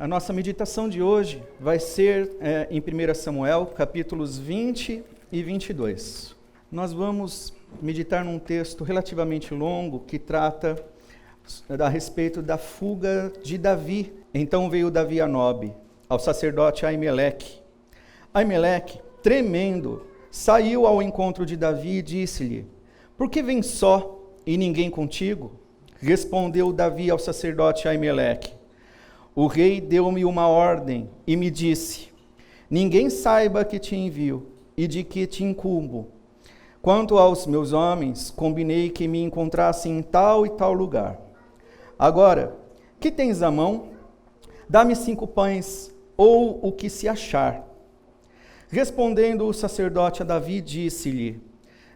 A nossa meditação de hoje vai ser em 1 Samuel, capítulos 20 e 22. Nós vamos meditar num texto relativamente longo que trata a respeito da fuga de Davi. Então veio Davi a Nobe, ao sacerdote Aimeleque. Aimeleque, tremendo, saiu ao encontro de Davi e disse-lhe: "Por que vens só e ninguém contigo?" Respondeu Davi ao sacerdote Aimeleque: "O rei deu-me uma ordem e me disse: ninguém saiba que te envio e de que te incumbo. Quanto aos meus homens, combinei que me encontrassem em tal e tal lugar. Agora, que tens à mão? Dá-me 5 pães, ou o que se achar." Respondendo o sacerdote a Davi, disse-lhe: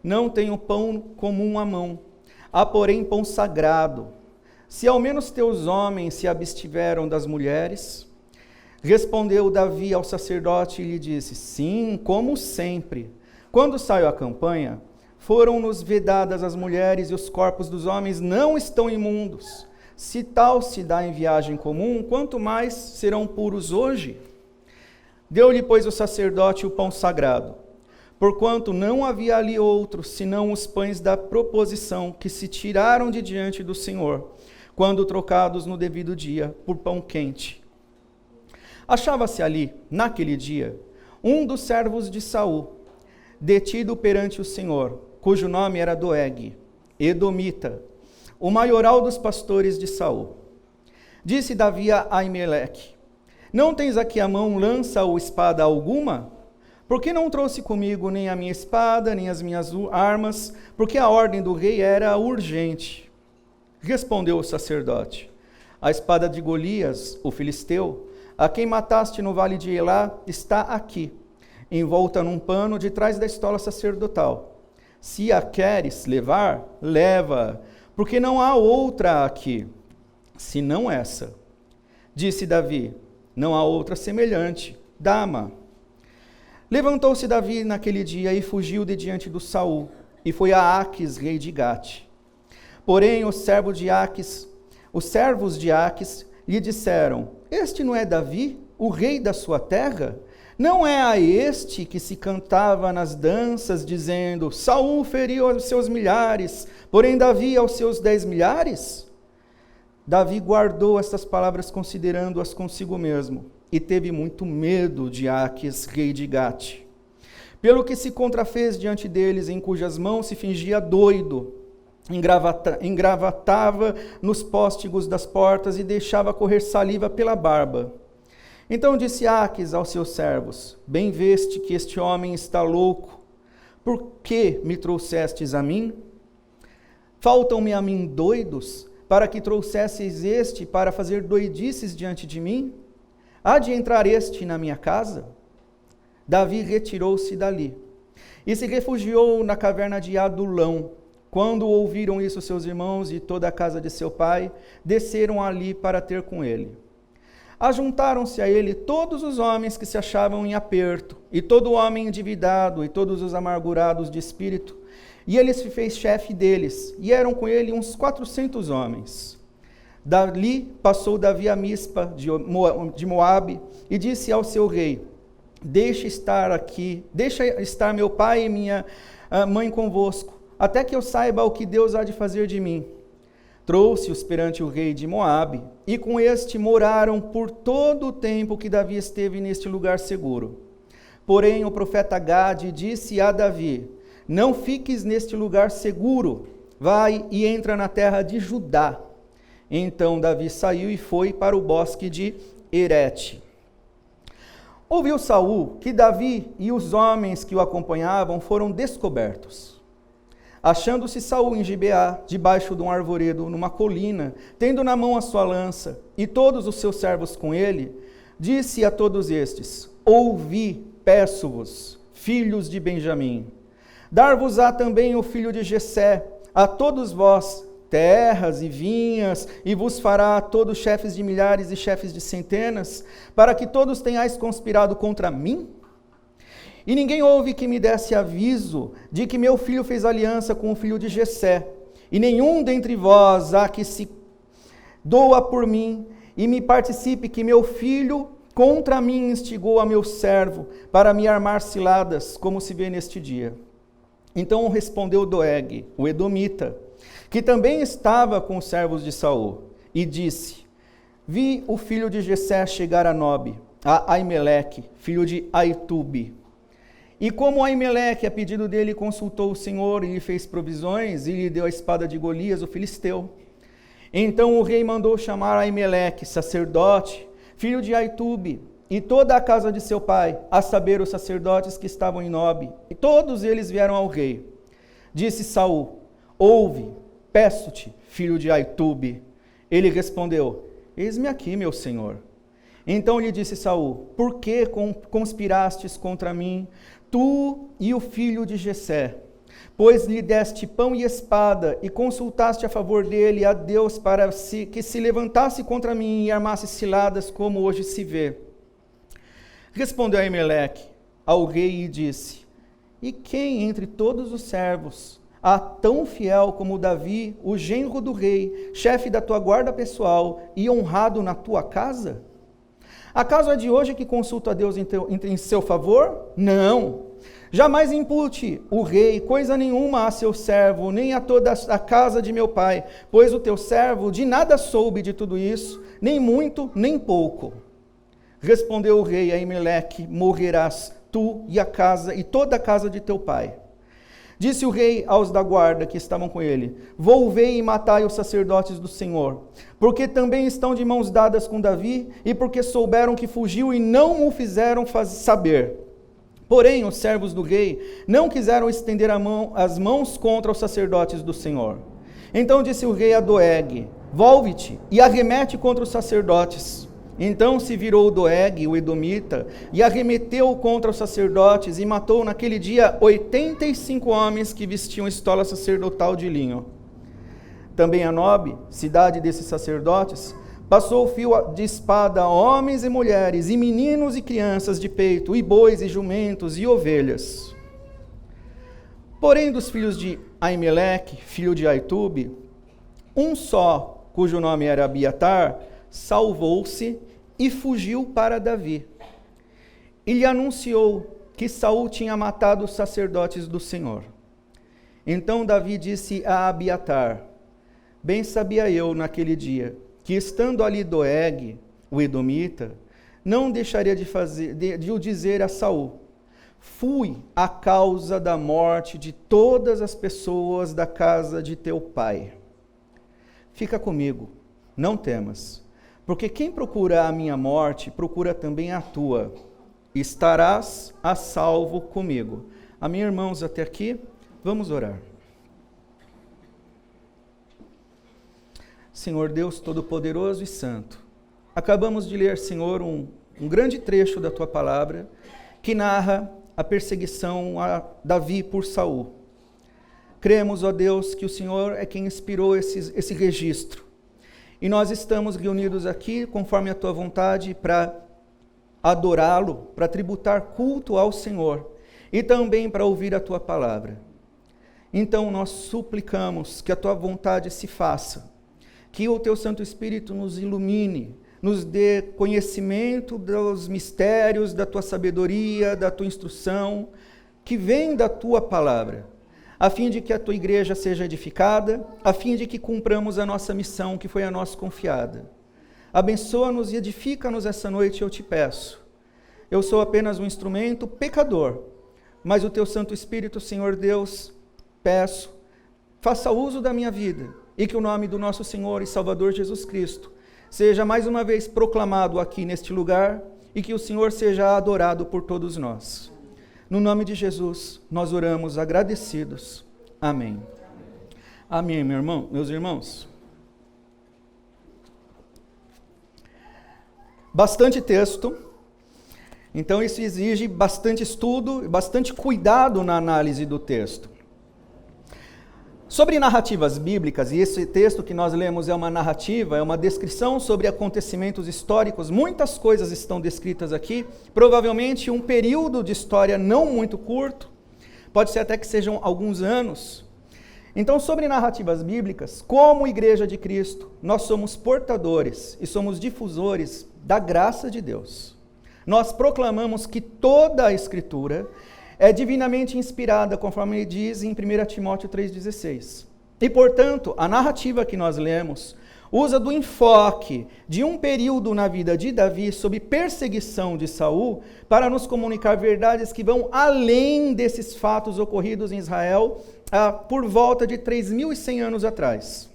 "Não tenho pão comum à mão, há porém pão sagrado. Se ao menos teus homens se abstiveram das mulheres." Respondeu Davi ao sacerdote e lhe disse: "Sim, como sempre. Quando saio à campanha, foram-nos vedadas as mulheres e os corpos dos homens não estão imundos. Se tal se dá em viagem comum, quanto mais serão puros hoje?" Deu-lhe, pois, o sacerdote o pão sagrado, porquanto não havia ali outro, senão os pães da proposição, que se tiraram de diante do Senhor, quando trocados no devido dia por pão quente. Achava-se ali, naquele dia, um dos servos de Saul, detido perante o Senhor, cujo nome era Doeg, edomita, o maioral dos pastores de Saul. Disse Davi a Aimeleque: "Não tens aqui à mão lança ou espada alguma? Por que não trouxe comigo nem a minha espada, nem as minhas armas? Porque a ordem do rei era urgente." Respondeu o sacerdote: "A espada de Golias, o filisteu, a quem mataste no vale de Elá, está aqui, envolta num pano de trás da estola sacerdotal. Se a queres levar, leva, porque não há outra aqui, senão essa." Disse Davi: "Não há outra semelhante, dá-ma." Levantou-se Davi naquele dia e fugiu de diante do Saul, e foi a Aquis, rei de Gate. Porém, os servos de Aquis lhe disseram: "Este não é Davi, o rei da sua terra? Não é a este que se cantava nas danças, dizendo: Saul feriu aos seus milhares, porém Davi aos seus 10 milhares? Davi guardou estas palavras, considerando-as consigo mesmo, e teve muito medo de Aquis, rei de Gate, pelo que se contrafez diante deles, em cujas mãos se fingia doido, engravatava nos póstigos das portas e deixava correr saliva pela barba. Então disse Aquis aos seus servos: "Bem veste que este homem está louco. Por que me trouxestes a mim? Faltam-me a mim doidos, para que trouxesseis este para fazer doidices diante de mim? Há de entrar este na minha casa?" Davi retirou-se dali e se refugiou na caverna de Adulão. Quando ouviram isso seus irmãos e toda a casa de seu pai, desceram ali para ter com ele. Ajuntaram-se a ele todos os homens que se achavam em aperto, e todo homem endividado, e todos os amargurados de espírito, e ele se fez chefe deles, e eram com ele uns 400 homens. Dali passou Davi a Mispa de Moabe, e disse ao seu rei: deixa estar meu pai e minha mãe convosco, até que eu saiba o que Deus há de fazer de mim. Trouxe-os perante o rei de Moabe, e com este moraram por todo o tempo que Davi esteve neste lugar seguro. Porém o profeta Gade disse a Davi: não fiques neste lugar seguro, vai e entra na terra de Judá. Então Davi saiu e foi para o bosque de Herete. Ouviu Saul que Davi e os homens que o acompanhavam foram descobertos. Achando-se Saul em Gibeá, debaixo de um arvoredo, numa colina, tendo na mão a sua lança, e todos os seus servos com ele, disse a todos estes: ouvi, peço-vos, filhos de Benjamim, dar-vos-á também o filho de Jessé, a todos vós, terras e vinhas, e vos fará a todos chefes de milhares e chefes de centenas, para que todos tenhais conspirado contra mim? E ninguém houve que me desse aviso de que meu filho fez aliança com o filho de Jessé, e nenhum dentre vós há que se doa por mim, e me participe que meu filho contra mim instigou a meu servo para me armar ciladas, como se vê neste dia. Então respondeu Doeg, o edomita, que também estava com os servos de Saul, e disse: vi o filho de Jessé chegar a Nobe, a Aimeleque, filho de Aitube. E como Aimeleque, a pedido dele, consultou o Senhor e lhe fez provisões, e lhe deu a espada de Golias, o filisteu. Então o rei mandou chamar Aimeleque, sacerdote, filho de Aitube, e toda a casa de seu pai, a saber, os sacerdotes que estavam em Nobe, e todos eles vieram ao rei. Disse Saul: ouve, peço-te, filho de Aitube. Ele respondeu: eis-me aqui, meu senhor. Então lhe disse Saul: por que conspirastes contra mim, tu e o filho de Jessé? Pois lhe deste pão e espada, e consultaste a favor dele a Deus para que se levantasse contra mim e armasse ciladas, como hoje se vê. Respondeu Aimeleque ao rei e disse: e quem entre todos os servos há tão fiel como Davi, o genro do rei, chefe da tua guarda pessoal e honrado na tua casa? Acaso é de hoje que consulta a Deus em seu favor? Não. Jamais impute o rei coisa nenhuma a seu servo, nem a toda a casa de meu pai, pois o teu servo de nada soube de tudo isso, nem muito, nem pouco. Respondeu o rei a Aimeleque: morrerás tu e a casa e toda a casa de teu pai. Disse o rei aos da guarda que estavam com ele: volvei e matai os sacerdotes do Senhor, porque também estão de mãos dadas com Davi, e porque souberam que fugiu e não o fizeram saber. Porém, os servos do rei não quiseram estender as mãos contra os sacerdotes do Senhor. Então disse o rei a Doeg: volve-te e arremete contra os sacerdotes. Então se virou Doeg, o edomita, e arremeteu contra os sacerdotes, e matou naquele dia 85 homens que vestiam estola sacerdotal de linho. Também a Nobe, cidade desses sacerdotes, passou o fio de espada a homens e mulheres, e meninos e crianças de peito, e bois e jumentos e ovelhas. Porém dos filhos de Aimeleque, filho de Aitube, um só, cujo nome era Abiatar, salvou-se e fugiu para Davi. E lhe anunciou que Saul tinha matado os sacerdotes do Senhor. Então Davi disse a Abiatar: bem sabia eu naquele dia que, estando ali Doeg, o edomita, não deixaria de o dizer a Saul: fui a causa da morte de todas as pessoas da casa de teu pai. Fica comigo, não temas, porque quem procura a minha morte, procura também a tua. Estarás a salvo comigo. Amém, irmãos, até aqui, vamos orar. Senhor Deus Todo-Poderoso e Santo, acabamos de ler, Senhor, um grande trecho da Tua Palavra, que narra a perseguição a Davi por Saul. Cremos, ó Deus, que o Senhor é quem inspirou esse registro. E nós estamos reunidos aqui, conforme a Tua vontade, para adorá-lo, para tributar culto ao Senhor, e também para ouvir a Tua Palavra. Então nós suplicamos que a Tua vontade se faça, que o Teu Santo Espírito nos ilumine, nos dê conhecimento dos mistérios, da Tua sabedoria, da Tua instrução, que vem da Tua Palavra, a fim de que a Tua igreja seja edificada, a fim de que cumpramos a nossa missão que foi a nós confiada. Abençoa-nos e edifica-nos essa noite, eu te peço. Eu sou apenas um instrumento pecador, mas o Teu Santo Espírito, Senhor Deus, peço, faça uso da minha vida, e que o nome do nosso Senhor e Salvador Jesus Cristo seja mais uma vez proclamado aqui neste lugar, e que o Senhor seja adorado por todos nós. No nome de Jesus, nós oramos agradecidos. Amém. Amém, meus irmãos. Bastante texto, então isso exige bastante estudo e bastante cuidado na análise do texto. Sobre narrativas bíblicas, e esse texto que nós lemos é uma narrativa, é uma descrição sobre acontecimentos históricos, muitas coisas estão descritas aqui, provavelmente um período de história não muito curto, pode ser até que sejam alguns anos. Então, sobre narrativas bíblicas, como Igreja de Cristo, nós somos portadores e somos difusores da graça de Deus. Nós proclamamos que toda a Escritura é divinamente inspirada, conforme ele diz em 1 Timóteo 3,16. E, portanto, a narrativa que nós lemos usa do enfoque de um período na vida de Davi sob perseguição de Saul para nos comunicar verdades que vão além desses fatos ocorridos em Israel por volta de 3.100 anos atrás.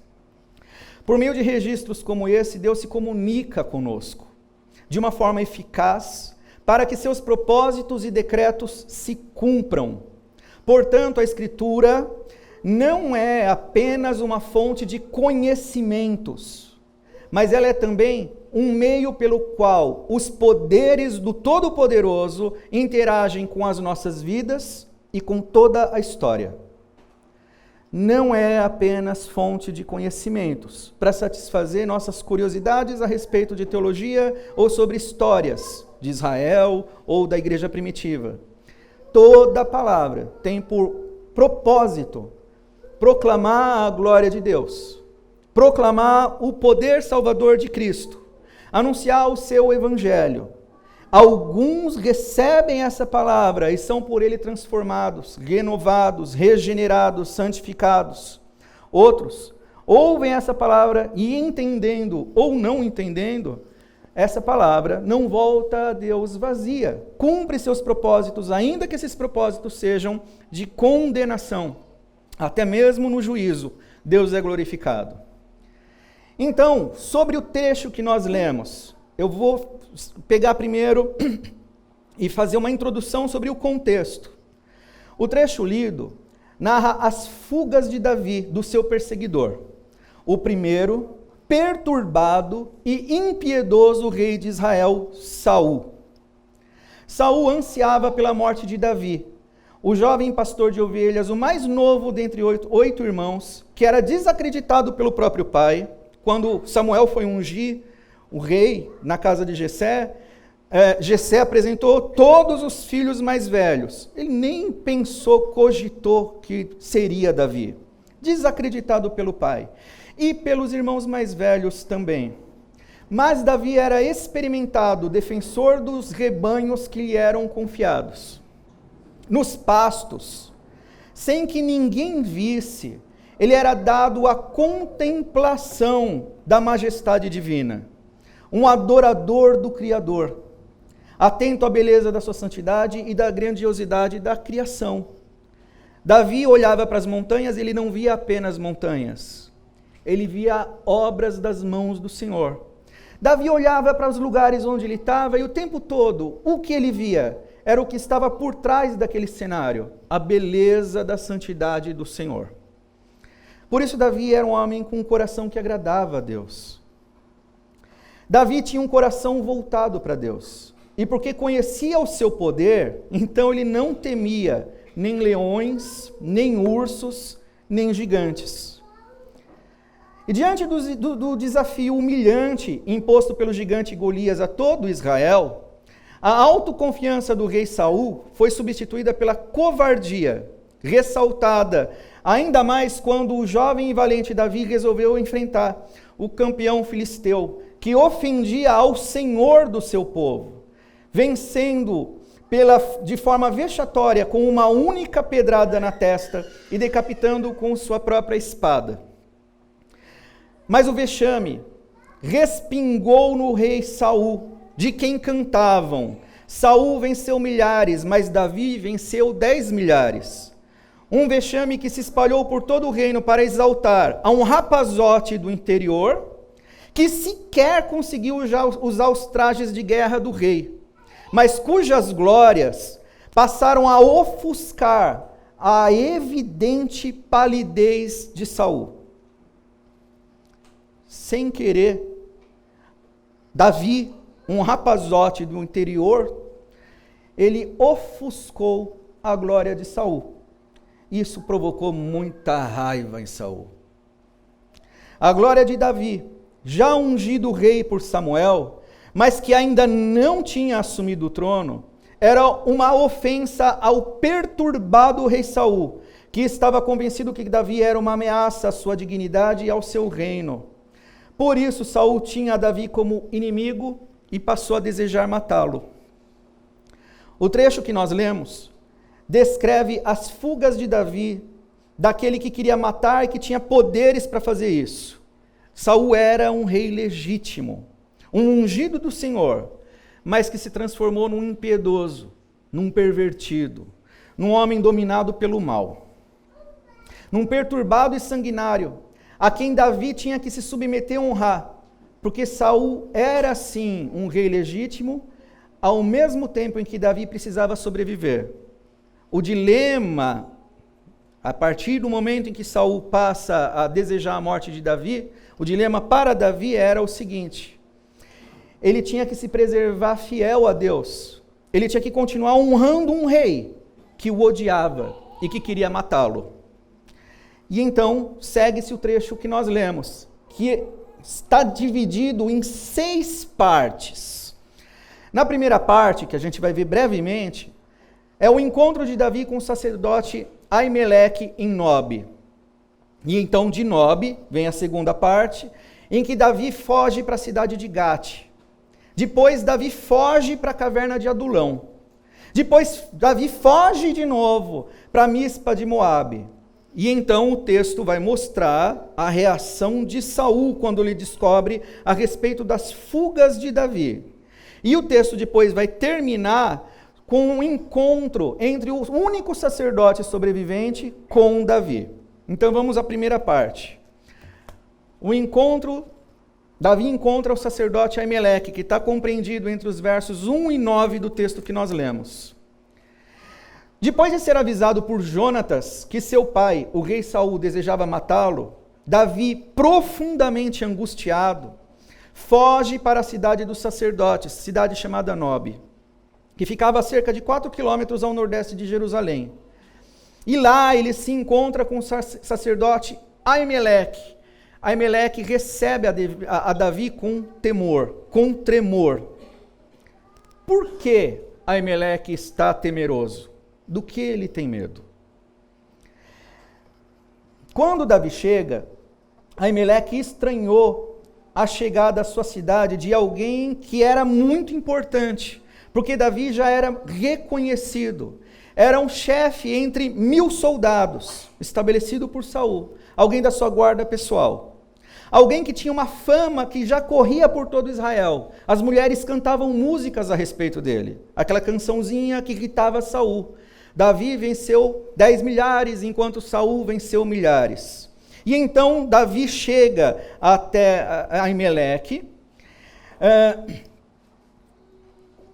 Por meio de registros como esse, Deus se comunica conosco de uma forma eficaz para que seus propósitos e decretos se cumpram. Portanto, a Escritura não é apenas uma fonte de conhecimentos, mas ela é também um meio pelo qual os poderes do Todo-Poderoso interagem com as nossas vidas e com toda a história. Não é apenas fonte de conhecimentos para satisfazer nossas curiosidades a respeito de teologia ou sobre histórias de Israel ou da igreja primitiva. Toda a palavra tem por propósito proclamar a glória de Deus, proclamar o poder salvador de Cristo, anunciar o seu evangelho. Alguns recebem essa palavra e são por ele transformados, renovados, regenerados, santificados. Outros ouvem essa palavra e entendendo ou não entendendo, essa palavra não volta a Deus vazia. Cumpre seus propósitos, ainda que esses propósitos sejam de condenação. Até mesmo no juízo, Deus é glorificado. Então, sobre o trecho que nós lemos, eu vou pegar primeiro e fazer uma introdução sobre o contexto. O trecho lido narra as fugas de Davi do seu perseguidor. O primeiro, perturbado e impiedoso rei de Israel, Saul. Saul ansiava pela morte de Davi, o jovem pastor de ovelhas, o mais novo dentre oito irmãos, que era desacreditado pelo próprio pai. Quando Samuel foi ungir o rei na casa de Jessé, Jessé apresentou todos os filhos mais velhos. Ele nem pensou, cogitou que seria Davi. Desacreditado pelo pai. E pelos irmãos mais velhos também. Mas Davi era experimentado, defensor dos rebanhos que lhe eram confiados. Nos pastos, sem que ninguém visse, ele era dado à contemplação da majestade divina. Um adorador do Criador, atento à beleza da sua santidade e da grandiosidade da criação. Davi olhava para as montanhas e ele não via apenas montanhas. Ele via obras das mãos do Senhor. Davi olhava para os lugares onde ele estava e o tempo todo, o que ele via era o que estava por trás daquele cenário, a beleza da santidade do Senhor. Por isso Davi era um homem com um coração que agradava a Deus. Davi tinha um coração voltado para Deus. E porque conhecia o seu poder, então ele não temia nem leões, nem ursos, nem gigantes. E diante do desafio humilhante imposto pelo gigante Golias a todo Israel, a autoconfiança do rei Saul foi substituída pela covardia, ressaltada ainda mais quando o jovem e valente Davi resolveu enfrentar o campeão filisteu, que ofendia ao Senhor do seu povo, vencendo de forma vexatória com uma única pedrada na testa e decapitando-o com sua própria espada. Mas o vexame respingou no rei Saul, de quem cantavam: Saul venceu milhares, mas Davi venceu 10 milhares. Um vexame que se espalhou por todo o reino para exaltar a um rapazote do interior, que sequer conseguiu usar os trajes de guerra do rei, mas cujas glórias passaram a ofuscar a evidente palidez de Saul. Sem querer, Davi, um rapazote do interior, ele ofuscou a glória de Saul. Isso provocou muita raiva em Saul. A glória de Davi, já ungido rei por Samuel, mas que ainda não tinha assumido o trono, era uma ofensa ao perturbado rei Saul, que estava convencido que Davi era uma ameaça à sua dignidade e ao seu reino. Por isso, Saul tinha Davi como inimigo e passou a desejar matá-lo. O trecho que nós lemos descreve as fugas de Davi, daquele que queria matar e que tinha poderes para fazer isso. Saul era um rei legítimo, um ungido do Senhor, mas que se transformou num impiedoso, num pervertido, num homem dominado pelo mal, num perturbado e sanguinário, a quem Davi tinha que se submeter e honrar, porque Saul era sim um rei legítimo, ao mesmo tempo em que Davi precisava sobreviver. O dilema, a partir do momento em que Saul passa a desejar a morte de Davi, o dilema para Davi era o seguinte: ele tinha que se preservar fiel a Deus, ele tinha que continuar honrando um rei que o odiava e que queria matá-lo. E então segue-se o trecho que nós lemos, que está dividido em 6 partes. Na primeira parte, que a gente vai ver brevemente, é o encontro de Davi com o sacerdote Aimeleque em Nob. E então de Nob vem a segunda parte, em que Davi foge para a cidade de Gate. Depois Davi foge para a caverna de Adulão. Depois Davi foge de novo para Mispa de Moabe. E então o texto vai mostrar a reação de Saul quando ele descobre a respeito das fugas de Davi. E o texto depois vai terminar com um encontro entre o único sacerdote sobrevivente com Davi. Então vamos à primeira parte. Davi encontra o sacerdote Aimeleque, que está compreendido entre os versos 1 e 9 do texto que nós lemos. Depois de ser avisado por Jonatas que seu pai, o rei Saul, desejava matá-lo, Davi, profundamente angustiado, foge para a cidade dos sacerdotes, cidade chamada Nob, que ficava a cerca de 4 quilômetros ao nordeste de Jerusalém. E lá ele se encontra com o sacerdote Aimeleque. Aimeleque recebe a Davi com temor, com tremor. Por que Aimeleque está temeroso? Do que ele tem medo? Quando Davi chega, Aimeleque estranhou a chegada à sua cidade de alguém que era muito importante, porque Davi já era reconhecido, era um chefe entre 1000 soldados, estabelecido por Saul, alguém da sua guarda pessoal. Alguém que tinha uma fama que já corria por todo Israel. As mulheres cantavam músicas a respeito dele. Aquela cançãozinha que irritava Saul. Davi venceu 10 milhares, enquanto Saul venceu milhares. E então Davi chega até Aimeleque.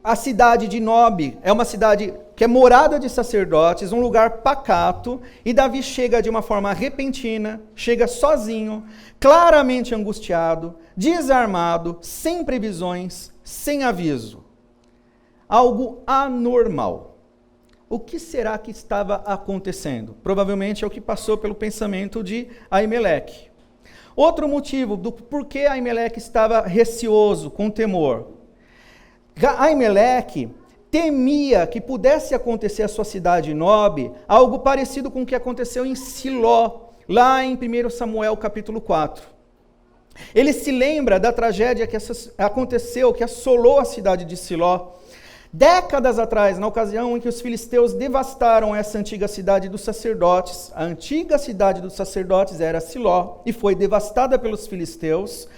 A cidade de Nob é uma cidade que é morada de sacerdotes, um lugar pacato, e Davi chega de uma forma repentina, chega sozinho, claramente angustiado, desarmado, sem previsões, sem aviso. Algo anormal. O que será que estava acontecendo? Provavelmente é o que passou pelo pensamento de Aimeleque. Outro motivo do porquê Aimeleque estava receoso, com temor. Aimeleque temia que pudesse acontecer à sua cidade Nob algo parecido com o que aconteceu em Siló, lá em 1 Samuel capítulo 4. Ele se lembra da tragédia que aconteceu, que assolou a cidade de Siló, décadas atrás, na ocasião em que os filisteus devastaram essa antiga cidade dos sacerdotes. A antiga cidade dos sacerdotes era Siló e foi devastada pelos filisteus.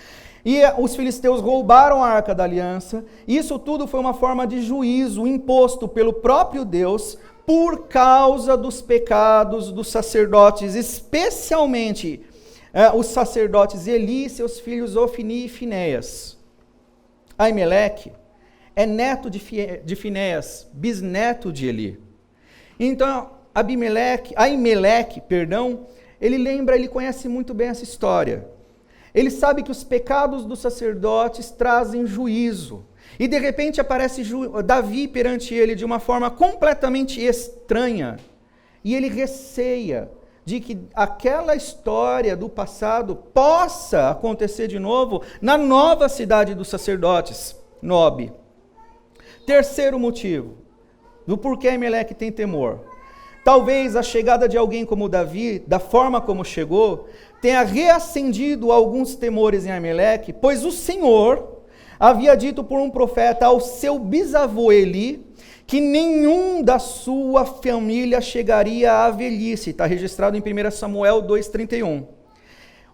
E os filisteus roubaram a Arca da Aliança. Isso tudo foi uma forma de juízo imposto pelo próprio Deus por causa dos pecados dos sacerdotes, especialmente os sacerdotes Eli e seus filhos Ofni e Finéias. Aimeleque é neto de Finéias, bisneto de Eli. Então, Aimeleque, ele conhece muito bem essa história. Ele sabe que os pecados dos sacerdotes trazem juízo. E de repente aparece Davi perante ele de uma forma completamente estranha. E ele receia de que aquela história do passado possa acontecer de novo na nova cidade dos sacerdotes, Nob. Terceiro motivo do porquê Aimeleque tem temor. Talvez a chegada de alguém como Davi, da forma como chegou, tenha reacendido alguns temores em Ameleque, pois o Senhor havia dito por um profeta ao seu bisavô Eli, que nenhum da sua família chegaria à velhice. Está registrado em 1 Samuel 2,31.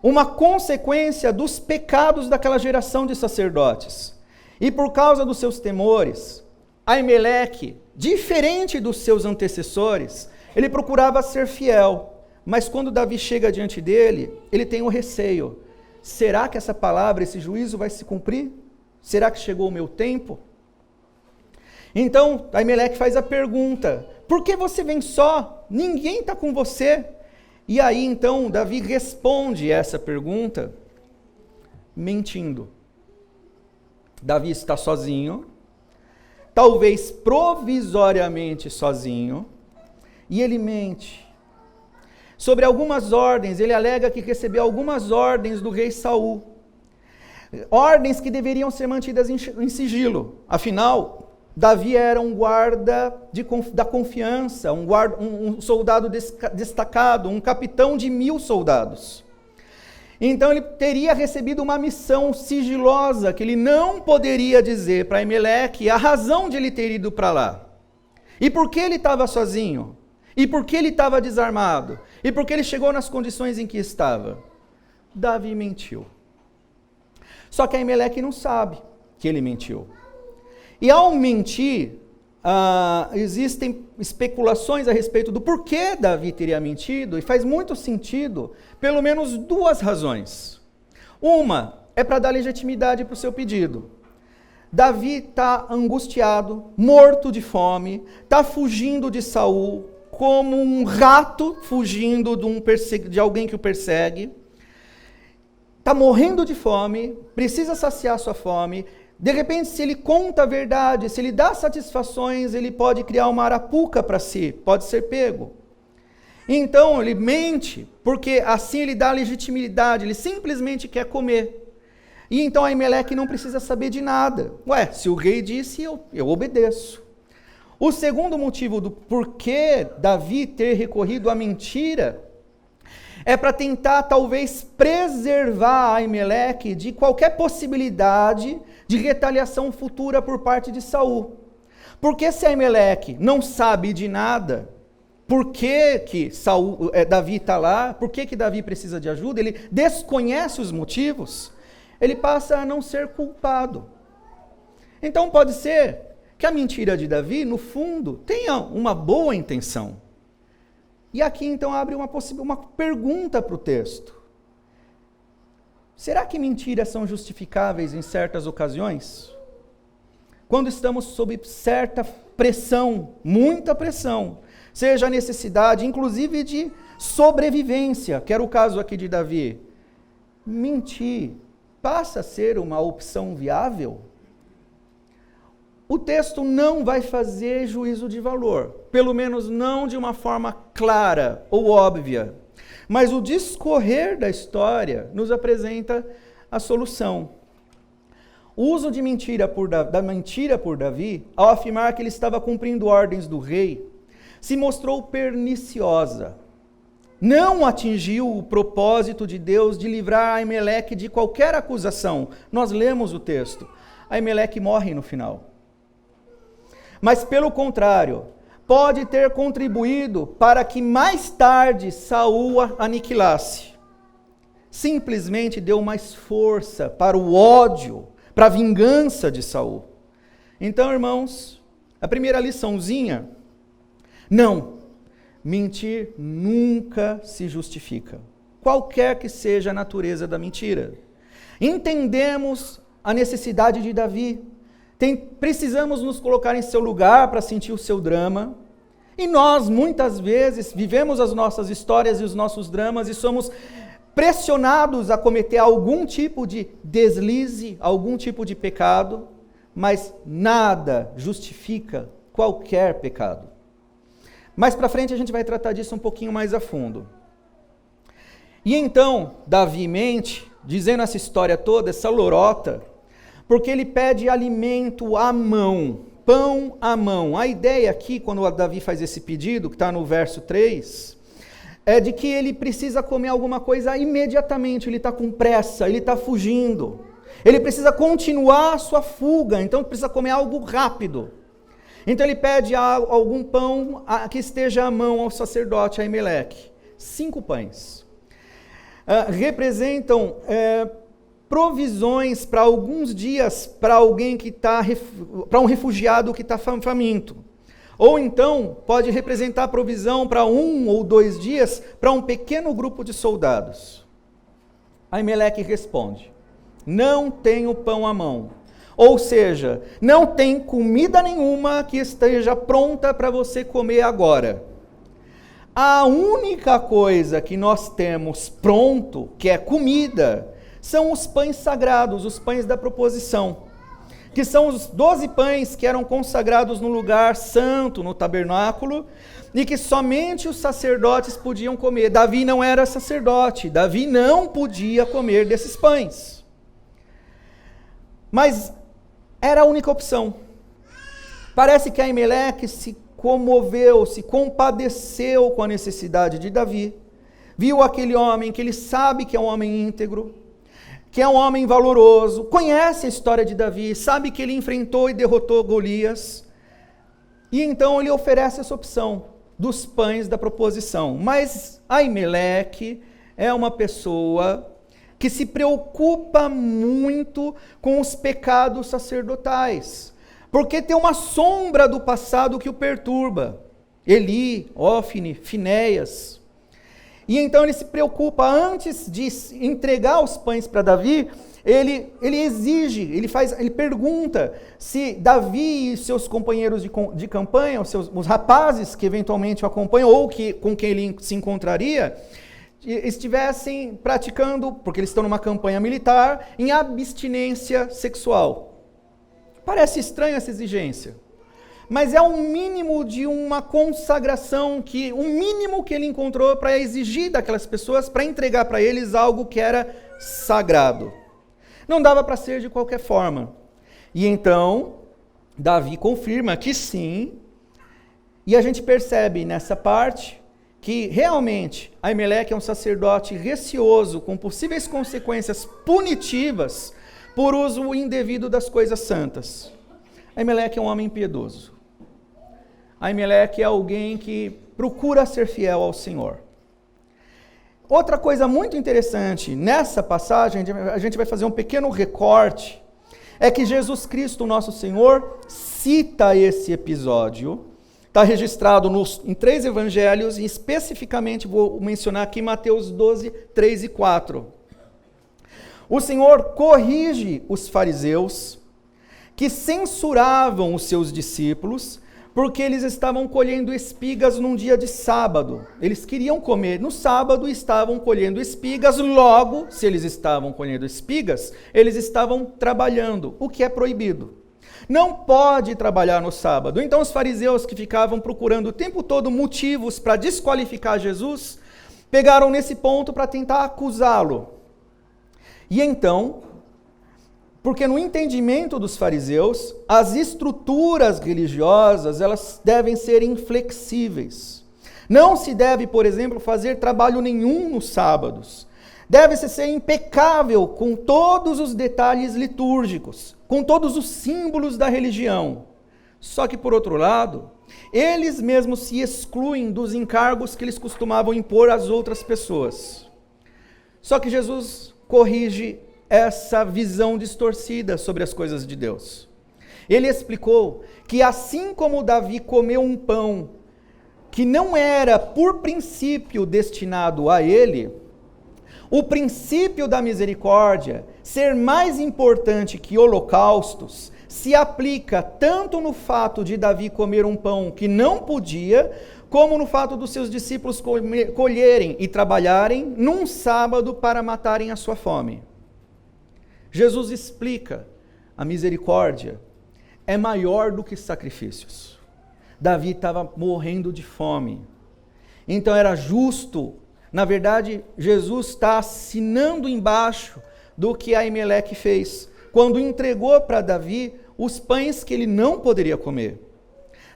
Uma consequência dos pecados daquela geração de sacerdotes. E por causa dos seus temores, Ameleque, diferente dos seus antecessores, ele procurava ser fiel. Mas quando Davi chega diante dele, ele tem um receio. Será que essa palavra, esse juízo vai se cumprir? Será que chegou o meu tempo? Então, Ameleque faz a pergunta, por que você vem só? Ninguém está com você. E aí, então, Davi responde essa pergunta, mentindo. Davi está sozinho, talvez provisoriamente sozinho, e ele mente. Sobre algumas ordens, ele alega que recebeu algumas ordens do rei Saul. Ordens que deveriam ser mantidas em sigilo. Afinal, Davi era um guarda da confiança, um soldado destacado, um capitão de 1000 soldados. Então ele teria recebido uma missão sigilosa, que ele não poderia dizer para Ameleque a razão de ele ter ido para lá. E por que ele estava sozinho? E por que ele estava desarmado? E por que ele chegou nas condições em que estava? Davi mentiu. Só que Ameleque não sabe que ele mentiu. E ao mentir, existem especulações a respeito do porquê Davi teria mentido, e faz muito sentido, pelo menos 2 razões. Uma é para dar legitimidade para o seu pedido. Davi está angustiado, morto de fome, está fugindo de Saul, como um rato fugindo de alguém que o persegue, está morrendo de fome, precisa saciar sua fome. De repente, se ele conta a verdade, se ele dá satisfações, ele pode criar uma arapuca para si, pode ser pego. Então, ele mente, porque assim ele dá legitimidade, ele simplesmente quer comer. E então Ameleque não precisa saber de nada. Se o rei disse, eu obedeço. O segundo motivo do porquê Davi ter recorrido à mentira é para tentar, talvez, preservar Ameleque de qualquer possibilidade de retaliação futura por parte de Saul. Porque se Ameleque não sabe de nada, por que Davi está lá, por que Davi precisa de ajuda, ele desconhece os motivos, ele passa a não ser culpado. Então pode ser que a mentira de Davi, no fundo, tenha uma boa intenção. E aqui então abre uma pergunta para o texto. Será que mentiras são justificáveis em certas ocasiões? Quando estamos sob certa pressão, muita pressão, seja a necessidade, inclusive de sobrevivência, que era o caso aqui de Davi, mentir passa a ser uma opção viável? O texto não vai fazer juízo de valor, pelo menos não de uma forma clara ou óbvia, mas o discorrer da história nos apresenta a solução. O uso de da mentira por Davi, ao afirmar que ele estava cumprindo ordens do rei, se mostrou perniciosa. Não atingiu o propósito de Deus de livrar Ameleque de qualquer acusação. Nós lemos o texto. Ameleque morre no final. Mas, pelo contrário, pode ter contribuído para que mais tarde Saul a aniquilasse. Simplesmente deu mais força para o ódio, para a vingança de Saul. Então, irmãos, a primeira liçãozinha, não, mentir nunca se justifica, qualquer que seja a natureza da mentira. Entendemos a necessidade de Davi, precisamos nos colocar em seu lugar para sentir o seu drama, e nós muitas vezes vivemos as nossas histórias e os nossos dramas e somos pressionados a cometer algum tipo de deslize, algum tipo de pecado, mas nada justifica qualquer pecado. Mais para frente a gente vai tratar disso um pouquinho mais a fundo. E então, Davi mente, dizendo essa história toda, essa lorota, porque ele pede alimento à mão pão à mão. A ideia aqui, quando Davi faz esse pedido, que está no verso 3, é de que ele precisa comer alguma coisa imediatamente, ele está com pressa, ele está fugindo. Ele precisa continuar a sua fuga, então precisa comer algo rápido. Então ele pede algum pão que esteja à mão ao sacerdote Aimeleque. 5 pães. Representam provisões para alguns dias para alguém que está, para um refugiado que está faminto. Ou então pode representar provisão para 1 ou 2 dias para um pequeno grupo de soldados. Aimeleque responde: não tenho pão à mão. Ou seja, não tem comida nenhuma que esteja pronta para você comer agora. A única coisa que nós temos pronto, que é comida, são os pães sagrados, os pães da proposição, que são os 12 pães que eram consagrados no lugar santo, no tabernáculo, e que somente os sacerdotes podiam comer. Davi não era sacerdote, Davi não podia comer desses pães. Mas era a única opção. Parece que Aimeleque se comoveu, se compadeceu com a necessidade de Davi. Viu aquele homem que ele sabe que é um homem íntegro, que é um homem valoroso, conhece a história de Davi, sabe que ele enfrentou e derrotou Golias. E então ele oferece essa opção dos pães da proposição. Mas Aimeleque é uma pessoa que se preocupa muito com os pecados sacerdotais, porque tem uma sombra do passado que o perturba. Eli, Ófine, Finéias. E então ele se preocupa, antes de entregar os pães para Davi, ele exige, ele pergunta se Davi e seus companheiros de campanha, os rapazes que eventualmente o acompanham, ou com quem ele se encontraria, estivessem praticando, porque eles estão numa campanha militar, em abstinência sexual. Parece estranha essa exigência, mas é um mínimo de uma consagração, um mínimo que ele encontrou para exigir daquelas pessoas, para entregar para eles algo que era sagrado. Não dava para ser de qualquer forma. E então, Davi confirma que sim, e a gente percebe nessa parte que realmente Aimeleque é um sacerdote receoso, com possíveis consequências punitivas por uso indevido das coisas santas. Aimeleque é um homem impiedoso. Aimeleque é alguém que procura ser fiel ao Senhor. Outra coisa muito interessante nessa passagem, a gente vai fazer um pequeno recorte, é que Jesus Cristo, nosso Senhor, cita esse episódio. Está registrado em 3 evangelhos, e especificamente vou mencionar aqui Mateus 12, 3 e 4. O Senhor corrige os fariseus que censuravam os seus discípulos porque eles estavam colhendo espigas num dia de sábado. Eles queriam comer no sábado e estavam colhendo espigas, logo, se eles estavam colhendo espigas, eles estavam trabalhando, o que é proibido. Não pode trabalhar no sábado. Então os fariseus, que ficavam procurando o tempo todo motivos para desqualificar Jesus, pegaram nesse ponto para tentar acusá-lo. E então, porque no entendimento dos fariseus, as estruturas religiosas, elas devem ser inflexíveis. Não se deve, por exemplo, fazer trabalho nenhum nos sábados. Deve-se ser impecável com todos os detalhes litúrgicos, com todos os símbolos da religião. Só que, por outro lado, eles mesmos se excluem dos encargos que eles costumavam impor às outras pessoas. Só que Jesus corrige essa visão distorcida sobre as coisas de Deus. Ele explicou que assim como Davi comeu um pão que não era por princípio destinado a ele, o princípio da misericórdia, ser mais importante que holocaustos, se aplica tanto no fato de Davi comer um pão que não podia, como no fato dos seus discípulos colherem e trabalharem num sábado para matarem a sua fome. Jesus explica: a misericórdia é maior do que sacrifícios. Davi estava morrendo de fome, então era justo. Na verdade, Jesus está assinando embaixo do que Aimeleque fez, quando entregou para Davi os pães que ele não poderia comer.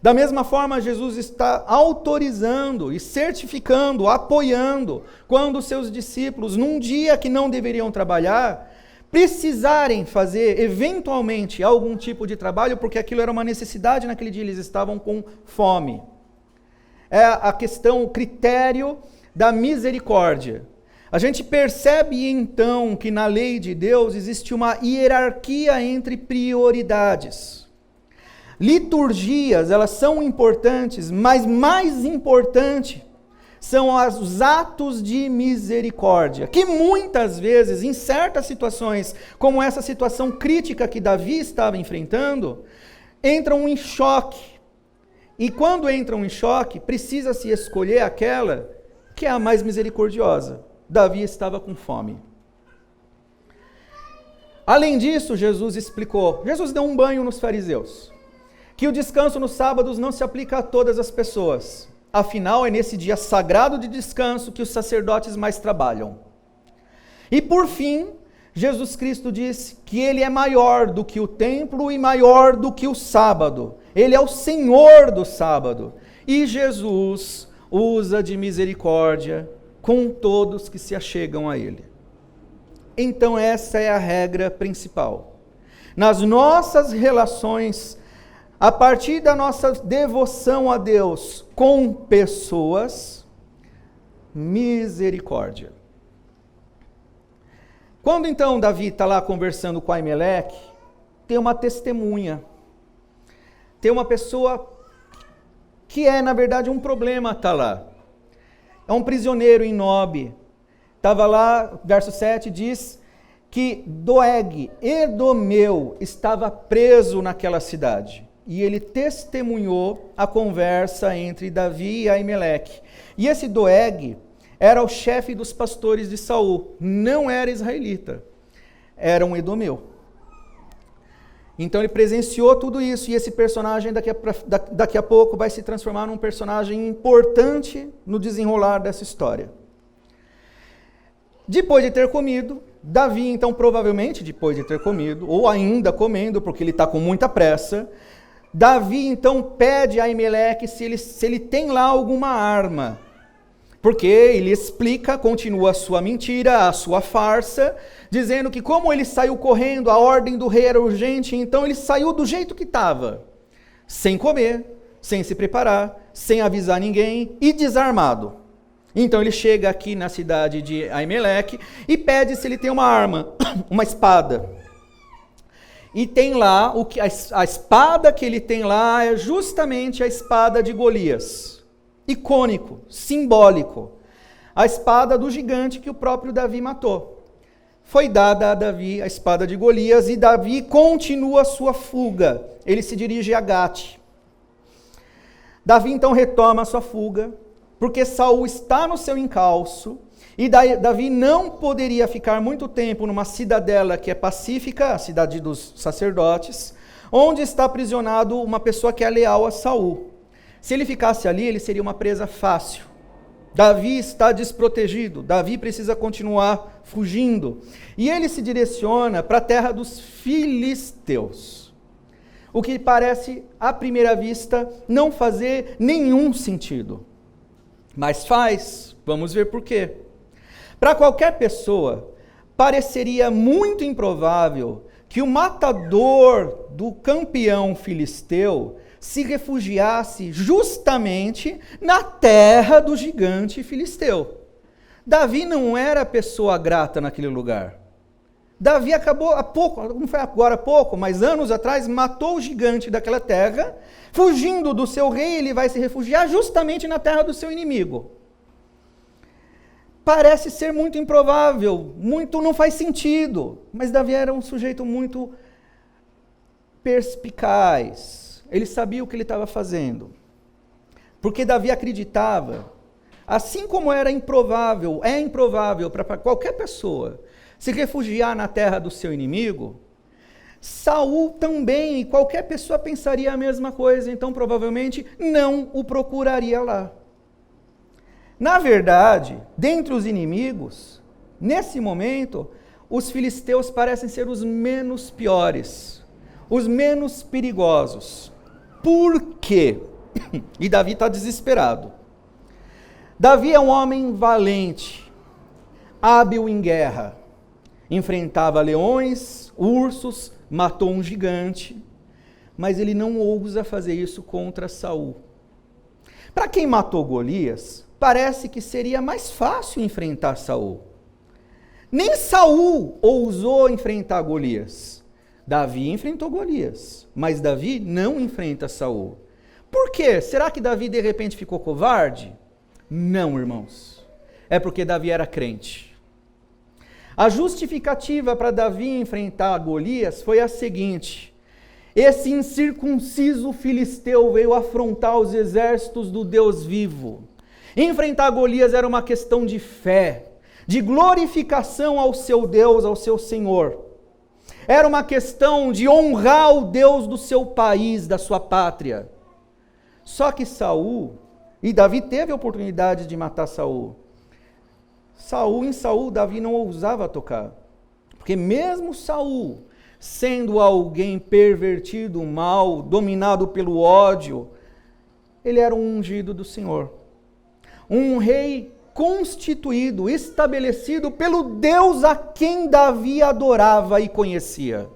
Da mesma forma, Jesus está autorizando e certificando, apoiando, quando os seus discípulos, num dia que não deveriam trabalhar, precisarem fazer eventualmente algum tipo de trabalho, porque aquilo era uma necessidade naquele dia, eles estavam com fome. É a questão, o critério da misericórdia. A gente percebe então que na lei de Deus existe uma hierarquia entre prioridades. Liturgias, elas são importantes, mas mais importante são os atos de misericórdia, que muitas vezes, em certas situações, como essa situação crítica que Davi estava enfrentando, entram em choque. E quando entram em choque, precisa-se escolher aquela que é a mais misericordiosa. Davi estava com fome. Além disso, Jesus deu um banho nos fariseus, que o descanso nos sábados não se aplica a todas as pessoas. Afinal, é nesse dia sagrado de descanso que os sacerdotes mais trabalham. E por fim, Jesus Cristo disse que ele é maior do que o templo e maior do que o sábado. Ele é o Senhor do sábado. E Jesus usa de misericórdia com todos que se achegam a ele. Então essa é a regra principal. Nas nossas relações, a partir da nossa devoção a Deus com pessoas, misericórdia. Quando então Davi está lá conversando com Aimeleque, tem uma testemunha, tem uma pessoa que é na verdade um problema, está lá. É um prisioneiro em Nob. Estava lá, verso 7 diz que Doeg, Edomeu, estava preso naquela cidade. E ele testemunhou a conversa entre Davi e Aimeleque. E esse Doeg era o chefe dos pastores de Saul. Não era israelita, era um edomeu. Então ele presenciou tudo isso, e esse personagem daqui a pouco vai se transformar num personagem importante no desenrolar dessa história. Depois de ter comido, Davi então provavelmente depois de ter comido, ou ainda comendo, porque ele está com muita pressa, Davi então pede a Aimeleque se ele tem lá alguma arma. Porque ele explica, continua a sua mentira, a sua farsa, dizendo que como ele saiu correndo, a ordem do rei era urgente, então ele saiu do jeito que estava, sem comer, sem se preparar, sem avisar ninguém e desarmado. Então ele chega aqui na cidade de Aimeleque e pede se ele tem uma arma, uma espada. E tem lá, a espada que ele tem lá é justamente a espada de Golias. Icônico, simbólico, a espada do gigante que o próprio Davi matou. Foi dada a Davi a espada de Golias e Davi continua a sua fuga. Ele se dirige a Gate. Davi então retoma a sua fuga, porque Saul está no seu encalço e Davi não poderia ficar muito tempo numa cidadela que é pacífica, a cidade dos sacerdotes, onde está aprisionado uma pessoa que é leal a Saul. Se ele ficasse ali, ele seria uma presa fácil. Davi está desprotegido, Davi precisa continuar fugindo. E ele se direciona para a terra dos filisteus. O que parece, à primeira vista, não fazer nenhum sentido. Mas faz, vamos ver por quê. Para qualquer pessoa, pareceria muito improvável que o matador do campeão filisteu se refugiasse justamente na terra do gigante filisteu. Davi não era pessoa grata naquele lugar. Davi acabou há pouco, não foi agora há pouco, mas anos atrás, matou o gigante daquela terra, fugindo do seu rei, ele vai se refugiar justamente na terra do seu inimigo. Parece ser muito improvável, não faz sentido, mas Davi era um sujeito muito perspicaz. Ele sabia o que ele estava fazendo. Porque Davi acreditava, assim como é improvável para qualquer pessoa se refugiar na terra do seu inimigo, Saul também, e qualquer pessoa pensaria a mesma coisa, então provavelmente não o procuraria lá. Na verdade, dentre os inimigos, nesse momento, os filisteus parecem ser os menos piores. os menos perigosos. Por quê? E Davi está desesperado. Davi é um homem valente, hábil em guerra. Enfrentava leões, ursos, matou um gigante, mas ele não ousa fazer isso contra Saul. Para quem matou Golias, parece que seria mais fácil enfrentar Saul. Nem Saul ousou enfrentar Golias. Davi enfrentou Golias, mas Davi não enfrenta Saul. Por quê? Será que Davi de repente ficou covarde? Não, irmãos. É porque Davi era crente. A justificativa para Davi enfrentar Golias foi a seguinte: esse incircunciso filisteu veio afrontar os exércitos do Deus vivo. Enfrentar Golias era uma questão de fé, de glorificação ao seu Deus, ao seu Senhor. Era uma questão de honrar o Deus do seu país, da sua pátria. Só que Saul, e Davi teve a oportunidade de matar Saul. Em Saul, Davi não ousava tocar. Porque mesmo Saul, sendo alguém pervertido, mal, dominado pelo ódio, ele era um ungido do Senhor. Um rei constituído, estabelecido pelo Deus a quem Davi adorava e conhecia.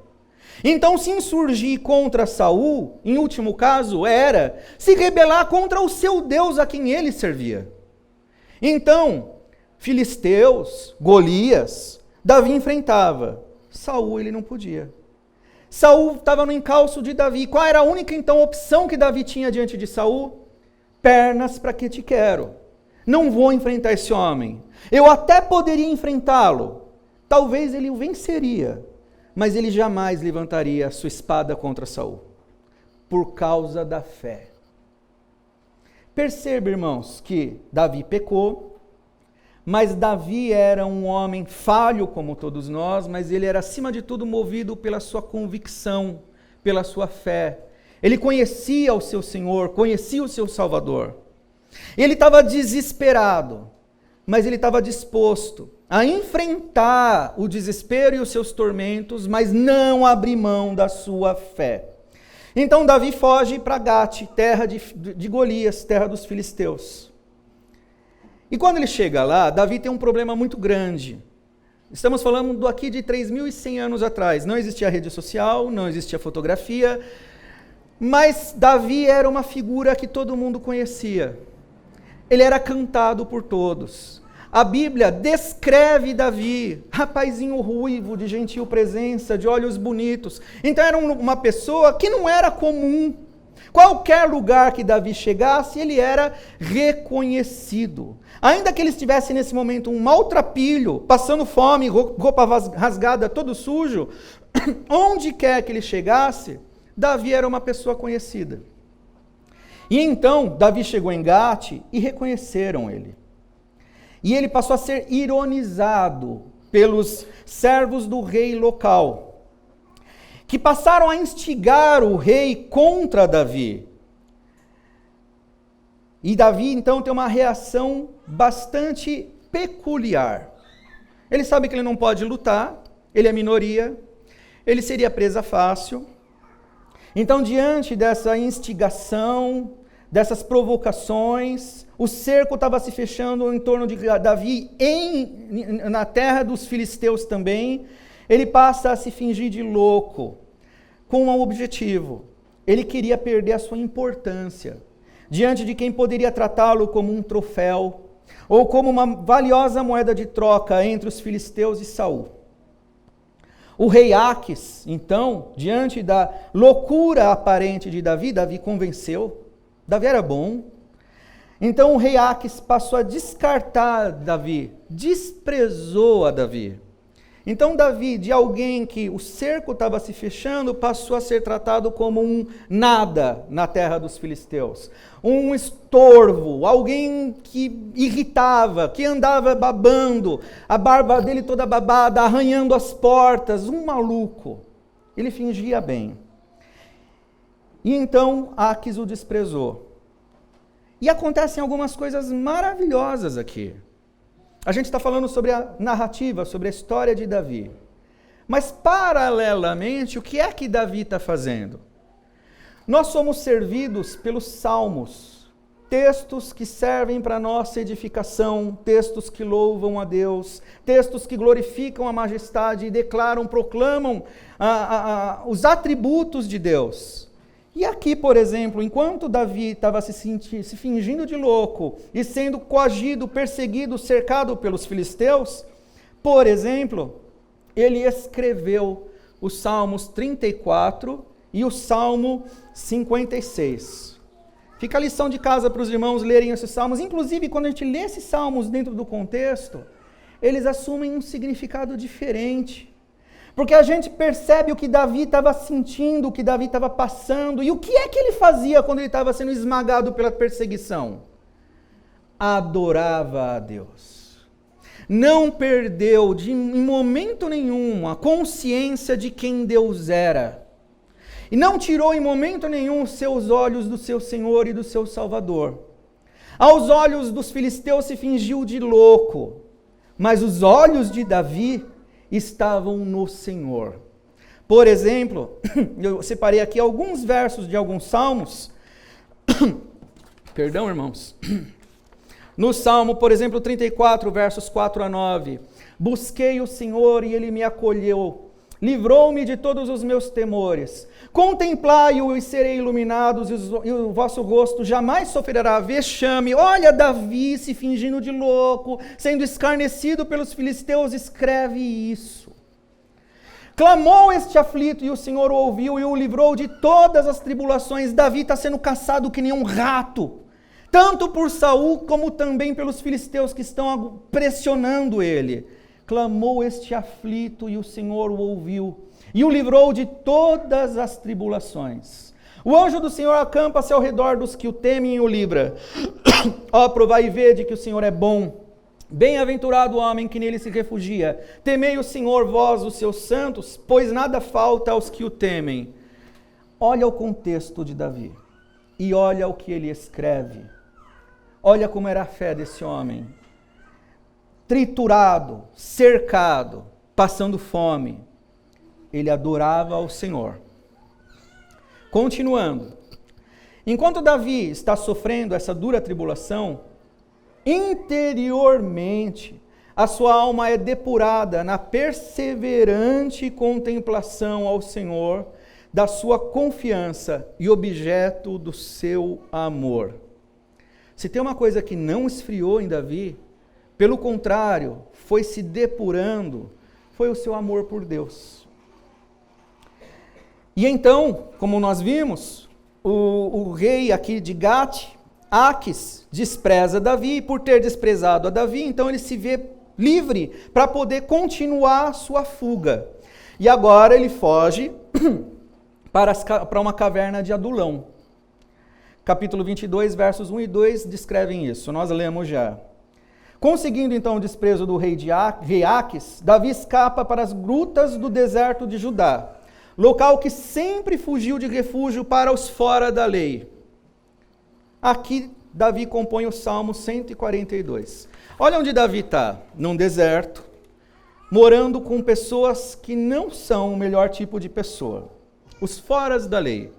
Então, se insurgir contra Saul, em último caso, era se rebelar contra o seu Deus a quem ele servia. Então, filisteus, Golias, Davi enfrentava. Saul ele não podia. Saul estava no encalço de Davi. Qual era a única então opção que Davi tinha diante de Saul? Pernas para que te quero. Não vou enfrentar esse homem. Eu até poderia enfrentá-lo. Talvez ele o venceria, mas ele jamais levantaria a sua espada contra Saul, por causa da fé. Perceba, irmãos, que Davi pecou, mas Davi era um homem falho como todos nós, mas ele era acima de tudo movido pela sua convicção, pela sua fé. Ele conhecia o seu Senhor, conhecia o seu Salvador. Ele estava desesperado, mas ele estava disposto a enfrentar o desespero e os seus tormentos, mas não abrir mão da sua fé. Então Davi foge para Gate, terra de Golias, terra dos filisteus. E quando ele chega lá, Davi tem um problema muito grande. Estamos falando aqui de 3.100 anos atrás. Não existia rede social, não existia fotografia, mas Davi era uma figura que todo mundo conhecia. Ele era cantado por todos. A Bíblia descreve Davi, rapazinho ruivo, de gentil presença, de olhos bonitos. Então era uma pessoa que não era comum. Qualquer lugar que Davi chegasse, ele era reconhecido. Ainda que ele estivesse nesse momento um maltrapilho, passando fome, roupa rasgada, todo sujo, onde quer que ele chegasse, Davi era uma pessoa conhecida. E então, Davi chegou em Gate e reconheceram ele. E ele passou a ser ironizado pelos servos do rei local, que passaram a instigar o rei contra Davi. E Davi, então, tem uma reação bastante peculiar. Ele sabe que ele não pode lutar, ele é minoria, ele seria presa fácil. Então, diante dessa instigação, dessas provocações, o cerco estava se fechando em torno de Davi, na terra dos filisteus também. Ele passa a se fingir de louco, com um objetivo. Ele queria perder a sua importância, diante de quem poderia tratá-lo como um troféu, ou como uma valiosa moeda de troca entre os filisteus e Saul. O rei Aques, então, diante da loucura aparente de Davi, Davi convenceu. Davi era bom. Então o rei Aques passou a descartar Davi, desprezou a Davi. Então Davi, de alguém que o cerco estava se fechando, passou a ser tratado como um nada na terra dos filisteus. Um estorvo, alguém que irritava, que andava babando, a barba dele toda babada, arranhando as portas, um maluco. Ele fingia bem. E então Aques o desprezou. E acontecem algumas coisas maravilhosas aqui. A gente está falando sobre a narrativa, sobre a história de Davi. Mas, paralelamente, o que é que Davi está fazendo? Nós somos servidos pelos salmos, textos que servem para a nossa edificação, textos que louvam a Deus, textos que glorificam a majestade e declaram, proclamam os atributos de Deus. E aqui, por exemplo, enquanto Davi estava se fingindo de louco e sendo coagido, perseguido, cercado pelos filisteus, por exemplo, ele escreveu os Salmos 34 e o Salmo 56. Fica a lição de casa para os irmãos lerem esses salmos. Inclusive, quando a gente lê esses salmos dentro do contexto, eles assumem um significado diferente. Porque a gente percebe o que Davi estava sentindo, o que Davi estava passando. E o que é que ele fazia quando ele estava sendo esmagado pela perseguição? Adorava a Deus. Não perdeu em momento nenhum a consciência de quem Deus era. E não tirou em momento nenhum os seus olhos do seu Senhor e do seu Salvador. Aos olhos dos filisteus se fingiu de louco, mas os olhos de Davi estavam no Senhor. Por exemplo, eu separei aqui alguns versos de alguns salmos. Perdão, irmãos. No Salmo, por exemplo, 34, versos 4 a 9. Busquei o Senhor e Ele me acolheu. Livrou-me de todos os meus temores. Contemplai-o e serei iluminados, e o vosso rosto jamais sofrerá vexame. Olha Davi se fingindo de louco, sendo escarnecido pelos filisteus, escreve isso. Clamou este aflito e o Senhor o ouviu e o livrou de todas as tribulações. Davi está sendo caçado que nem um rato, tanto por Saul como também pelos filisteus que estão pressionando ele. Clamou este aflito e o Senhor o ouviu e o livrou de todas as tribulações. O anjo do Senhor acampa-se ao redor dos que o temem e o livra. Ó, provai e vede que o Senhor é bom. Bem-aventurado o homem que nele se refugia. Temei o Senhor, vós, os seus santos, pois nada falta aos que o temem. Olha o contexto de Davi e olha o que ele escreve. Olha como era a fé desse homem. Triturado, cercado, passando fome, ele adorava ao Senhor. Continuando, enquanto Davi está sofrendo essa dura tribulação, interiormente a sua alma é depurada na perseverante contemplação ao Senhor, da sua confiança e objeto do seu amor. Se tem uma coisa que não esfriou em Davi, pelo contrário, foi se depurando, foi o seu amor por Deus. E então, como nós vimos, o rei aqui de Gate, Aques, despreza Davi, e por ter desprezado a Davi, então ele se vê livre para poder continuar a sua fuga. E agora ele foge para uma caverna de Adulão. Capítulo 22, versos 1 e 2 descrevem isso, nós lemos já. Conseguindo então o desprezo do rei Aques, Davi escapa para as grutas do deserto de Judá, local que sempre fugiu de refúgio para os fora da lei. Aqui Davi compõe o Salmo 142. Olha onde Davi está, num deserto, morando com pessoas que não são o melhor tipo de pessoa, os foras da lei.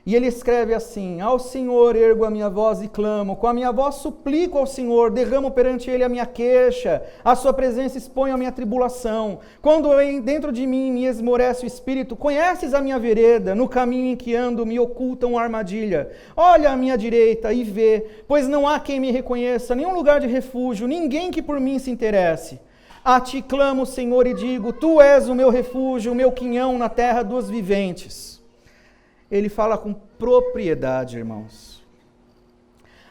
E ele escreve assim: ao Senhor ergo a minha voz e clamo, com a minha voz suplico ao Senhor, derramo perante ele a minha queixa, a sua presença exponho a minha tribulação. Quando dentro de mim me esmorece o espírito, conheces a minha vereda, no caminho em que ando me ocultam armadilha. Olha à minha direita e vê, pois não há quem me reconheça, nenhum lugar de refúgio, ninguém que por mim se interesse. A ti clamo, Senhor, e digo, tu és o meu refúgio, o meu quinhão na terra dos viventes. Ele fala com propriedade, irmãos.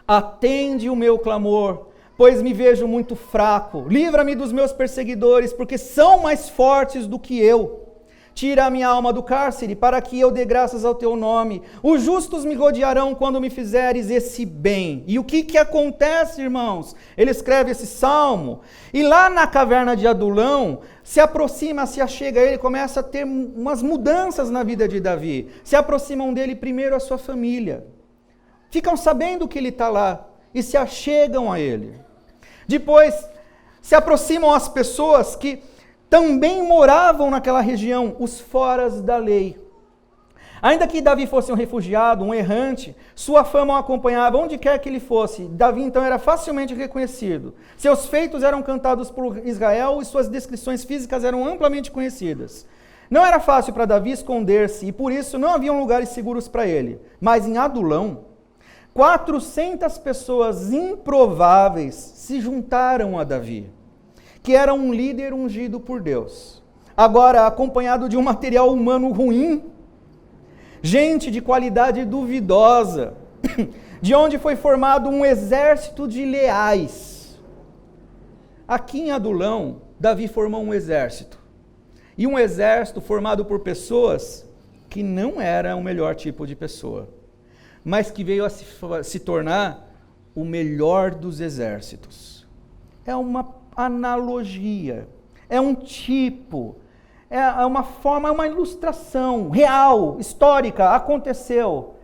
Atende o meu clamor, pois me vejo muito fraco. Livra-me dos meus perseguidores, porque são mais fortes do que eu. Tira a minha alma do cárcere, para que eu dê graças ao teu nome. Os justos me rodearão quando me fizeres esse bem. E o que acontece, irmãos? Ele escreve esse salmo, e lá na caverna de Adulão, se aproxima, se achega a ele, começa a ter umas mudanças na vida de Davi. Se aproximam dele primeiro a sua família. Ficam sabendo que ele está lá, e se achegam a ele. Depois, se aproximam as pessoas que também moravam naquela região os foras da lei. Ainda que Davi fosse um refugiado, um errante, sua fama o acompanhava onde quer que ele fosse. Davi então era facilmente reconhecido. Seus feitos eram cantados por Israel e suas descrições físicas eram amplamente conhecidas. Não era fácil para Davi esconder-se e por isso não haviam lugares seguros para ele. Mas em Adulão, 400 pessoas improváveis se juntaram a Davi, que era um líder ungido por Deus. Agora acompanhado de um material humano ruim, gente de qualidade duvidosa, de onde foi formado um exército de leais. Aqui em Adulão, Davi formou um exército. E um exército formado por pessoas que não era o melhor tipo de pessoa, mas que veio a se tornar o melhor dos exércitos. É uma analogia, é um tipo, é uma forma, é uma ilustração real, histórica, aconteceu.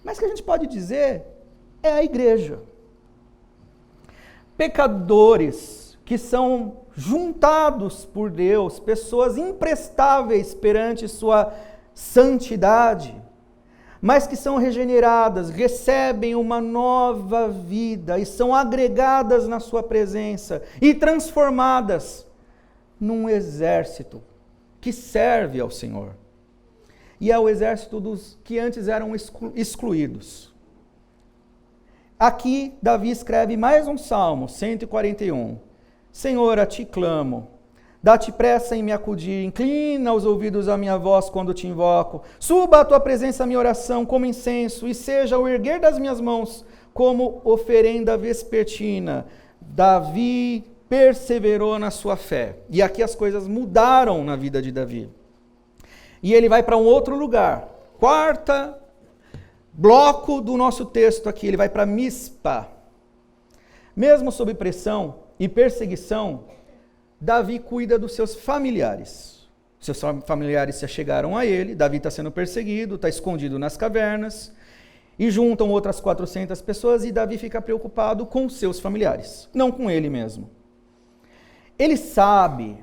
Mas que a gente pode dizer é a igreja. Pecadores que são juntados por Deus, pessoas imprestáveis perante sua santidade, mas que são regeneradas, recebem uma nova vida e são agregadas na sua presença e transformadas num exército que serve ao Senhor. E é o exército dos que antes eram excluídos. Aqui Davi escreve mais um salmo, 141. Senhor, a ti clamo, dá-te pressa em me acudir, inclina os ouvidos à minha voz quando te invoco, suba à tua presença a minha oração como incenso, e seja o erguer das minhas mãos como oferenda vespertina. Davi perseverou na sua fé, e aqui as coisas mudaram na vida de Davi. E ele vai para um outro lugar, quarta bloco do nosso texto aqui, ele vai para Mispa. Mesmo sob pressão e perseguição, Davi cuida dos seus familiares. Seus familiares se achegaram a ele, Davi está sendo perseguido, está escondido nas cavernas, e juntam outras 400 pessoas, e Davi fica preocupado com seus familiares, não com ele mesmo. Ele sabe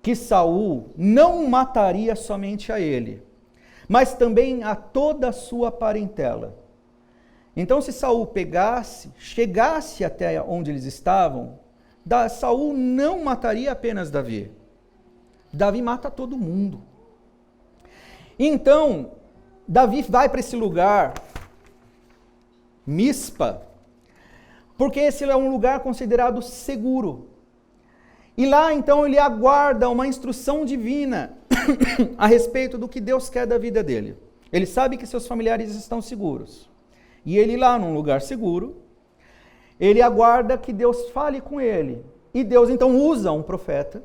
que Saul não mataria somente a ele, mas também a toda a sua parentela. Então, se Saul chegasse até onde eles estavam, Saul não mataria apenas Davi. Davi mata todo mundo. Então, Davi vai para esse lugar, Mispa, porque esse é um lugar considerado seguro. E lá, então, ele aguarda uma instrução divina a respeito do que Deus quer da vida dele. Ele sabe que seus familiares estão seguros. E ele lá, num lugar seguro, ele aguarda que Deus fale com ele. E Deus então usa um profeta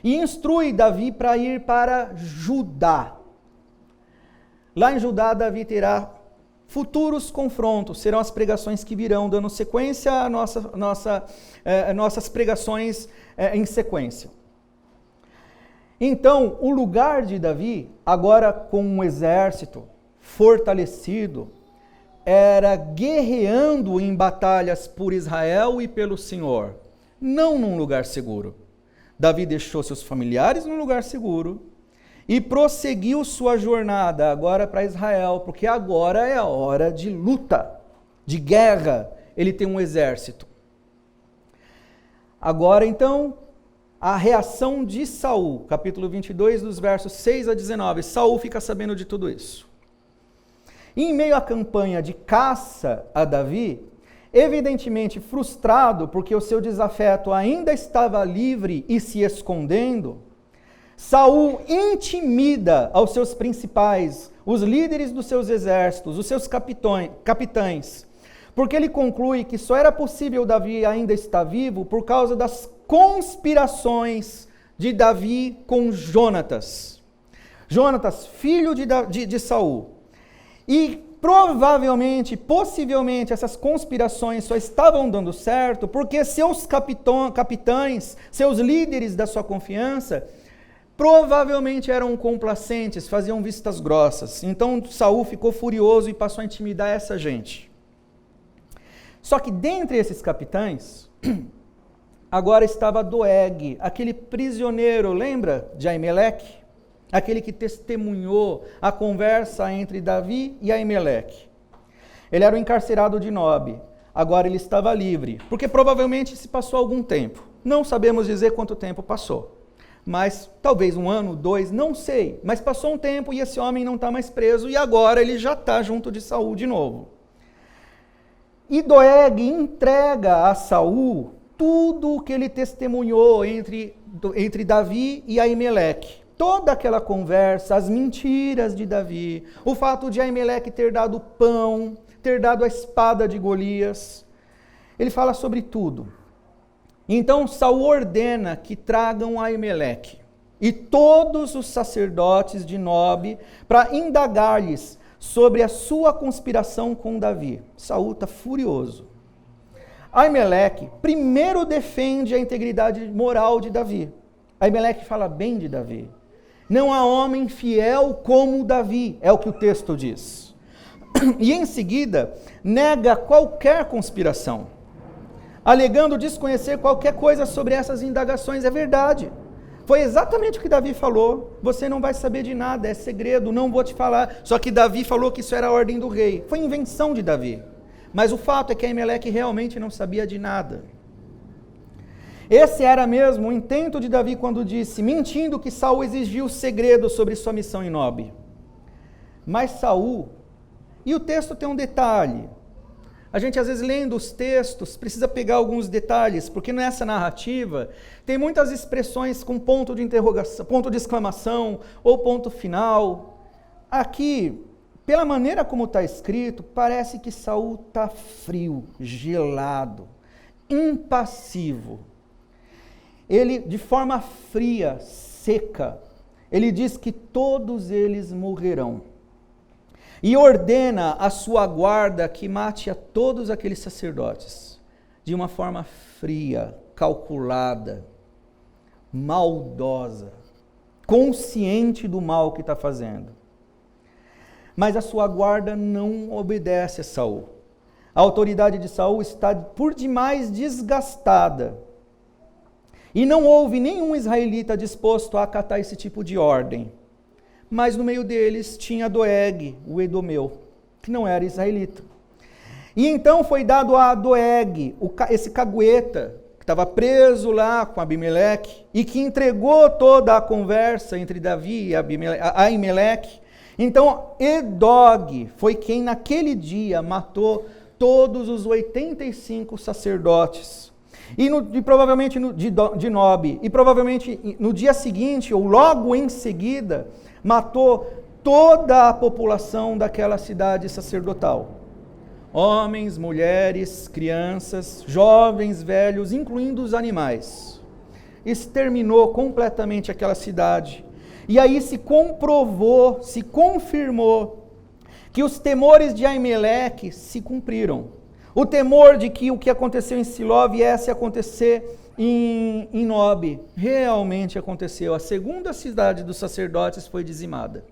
e instrui Davi para ir para Judá. Lá em Judá, Davi terá futuros confrontos, serão as pregações que virão, dando sequência a nossas pregações em sequência. Então, o lugar de Davi, agora com um exército fortalecido, era guerreando em batalhas por Israel e pelo Senhor, não num lugar seguro. Davi deixou seus familiares num lugar seguro e prosseguiu sua jornada agora para Israel, porque agora é a hora de luta, de guerra. Ele tem um exército. Agora então, a reação de Saul, capítulo 22, dos versos 6 a 19. Saul fica sabendo de tudo isso. E em meio à campanha de caça a Davi, evidentemente frustrado porque o seu desafeto ainda estava livre e se escondendo, Saul intimida aos seus principais, os líderes dos seus exércitos, os seus capitães, porque ele conclui que só era possível Davi ainda estar vivo por causa das conspirações de Davi com Jonatas. Jonatas, filho de Saul. E provavelmente, possivelmente, essas conspirações só estavam dando certo porque seus capitães, seus líderes da sua confiança, provavelmente eram complacentes, faziam vistas grossas. Então Saul ficou furioso e passou a intimidar essa gente. Só que dentre esses capitães, agora estava Doeg, aquele prisioneiro, lembra de Aimeleque? Aquele que testemunhou a conversa entre Davi e Aimeleque. Ele era o encarcerado de Nob, agora ele estava livre, porque provavelmente se passou algum tempo. Não sabemos dizer quanto tempo passou, mas talvez 1 ano, 2, não sei. Mas passou um tempo e esse homem não está mais preso e agora ele já está junto de Saul de novo. E Doeg entrega a Saul tudo o que ele testemunhou entre Davi e Aimeleque. Toda aquela conversa, as mentiras de Davi, o fato de Aimeleque ter dado pão, ter dado a espada de Golias. Ele fala sobre tudo. Então Saul ordena que tragam Aimeleque e todos os sacerdotes de Nob para indagar-lhes sobre a sua conspiração com Davi. Saul está furioso. Aimeleque primeiro defende a integridade moral de Davi. Aimeleque fala bem de Davi. Não há homem fiel como Davi, é o que o texto diz. E em seguida, nega qualquer conspiração, alegando desconhecer qualquer coisa sobre essas indagações. É verdade. Foi exatamente o que Davi falou. Você não vai saber de nada, é segredo, não vou te falar. Só que Davi falou que isso era a ordem do rei. Foi invenção de Davi. Mas o fato é que Aimeleque realmente não sabia de nada. Esse era mesmo o intento de Davi quando disse, mentindo, que Saul exigiu segredo sobre sua missão em Nob. Mas Saul, e o texto tem um detalhe, a gente às vezes lendo os textos precisa pegar alguns detalhes, porque nessa narrativa tem muitas expressões com ponto de interrogação, ponto de exclamação ou ponto final. Aqui, pela maneira como está escrito, parece que Saul está frio, gelado, impassivo. Ele, de forma fria, seca, ele diz que todos eles morrerão. E ordena a sua guarda que mate a todos aqueles sacerdotes, de uma forma fria, calculada, maldosa, consciente do mal que está fazendo. Mas a sua guarda não obedece a Saul. A autoridade de Saul está por demais desgastada. E não houve nenhum israelita disposto a acatar esse tipo de ordem. Mas no meio deles tinha Doeg, o Edomeu, que não era israelita. E então foi dado a Doeg, esse cagueta, que estava preso lá com Abimeleque, e que entregou toda a conversa entre Davi e Aimeleque. Então Edog foi quem naquele dia matou todos os 85 sacerdotes. E provavelmente de Nob, e provavelmente no dia seguinte, ou logo em seguida, matou toda a população daquela cidade sacerdotal. Homens, mulheres, crianças, jovens, velhos, incluindo os animais. Exterminou completamente aquela cidade. E aí se comprovou, se confirmou, que os temores de Aimeleque se cumpriram. O temor de que o que aconteceu em Siló viesse a acontecer em Nob, realmente aconteceu. A segunda cidade dos sacerdotes foi dizimada.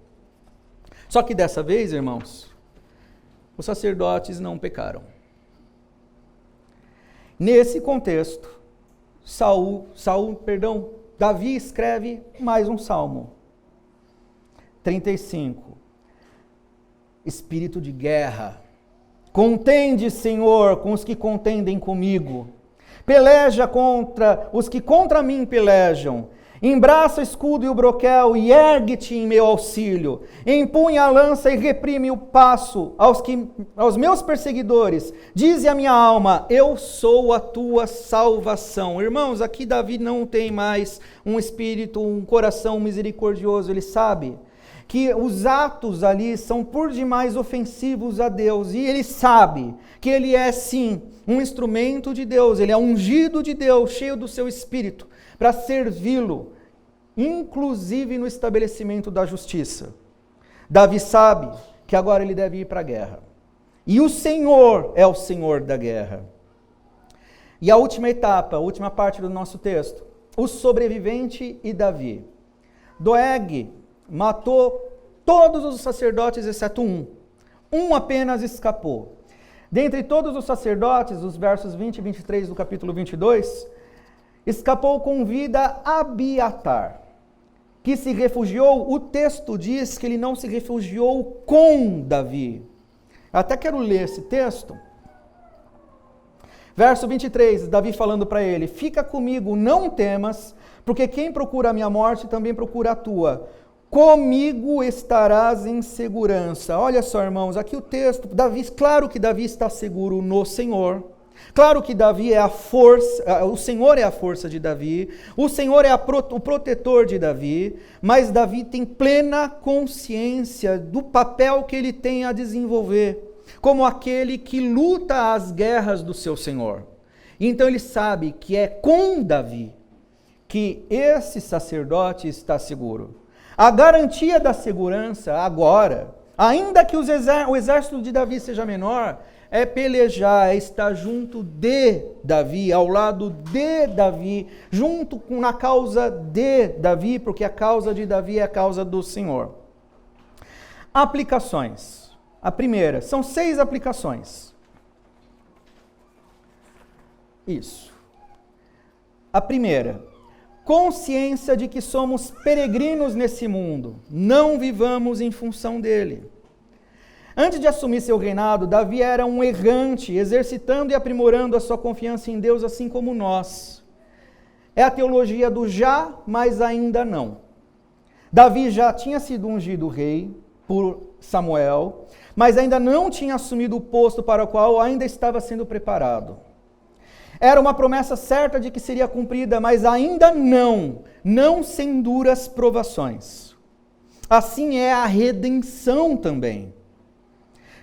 Só que dessa vez, irmãos, os sacerdotes não pecaram. Nesse contexto, Davi escreve mais um salmo. 35. Espírito de guerra. Contende, Senhor, com os que contendem comigo. Peleja contra os que contra mim pelejam. Embraça o escudo e o broquel e ergue-te em meu auxílio. Empunha a lança e reprime o passo aos meus perseguidores. Dize a minha alma, eu sou a tua salvação. Irmãos, aqui Davi não tem mais um espírito, um coração misericordioso. Ele sabe que os atos ali são por demais ofensivos a Deus, e ele sabe que ele é sim um instrumento de Deus, ele é ungido de Deus, cheio do seu Espírito, para servi-lo, inclusive no estabelecimento da justiça. Davi sabe que agora ele deve ir para a guerra, e o Senhor é o Senhor da guerra. E a última etapa, a última parte do nosso texto, o sobrevivente e Davi. Doeg matou todos os sacerdotes, exceto um. Um apenas escapou. Dentre todos os sacerdotes, os versos 20 e 23 do capítulo 22, escapou com vida Abiatar, que se refugiou. O texto diz que ele não se refugiou com Davi. Até quero ler esse texto. Verso 23, Davi falando para ele: fica comigo, não temas, porque quem procura a minha morte também procura a tua. Comigo estarás em segurança. Olha só, irmãos, aqui o texto, Davi, claro que Davi está seguro no Senhor. Claro que Davi é a força, o Senhor é a força de Davi, o Senhor é o protetor de Davi, mas Davi tem plena consciência do papel que ele tem a desenvolver, como aquele que luta as guerras do seu Senhor. Então ele sabe que é com Davi que esse sacerdote está seguro. A garantia da segurança agora, ainda que o exército de Davi seja menor, é pelejar, é estar junto de Davi, ao lado de Davi, junto com a causa de Davi, porque a causa de Davi é a causa do Senhor. Aplicações. A primeira, são 6 aplicações. Isso. A primeira, consciência de que somos peregrinos nesse mundo, não vivamos em função dele. Antes de assumir seu reinado, Davi era um errante, exercitando e aprimorando a sua confiança em Deus, assim como nós. É a teologia do já, mas ainda não. Davi já tinha sido ungido rei por Samuel, mas ainda não tinha assumido o posto para o qual ainda estava sendo preparado. Era uma promessa certa de que seria cumprida, mas ainda não sem duras provações. Assim é a redenção também.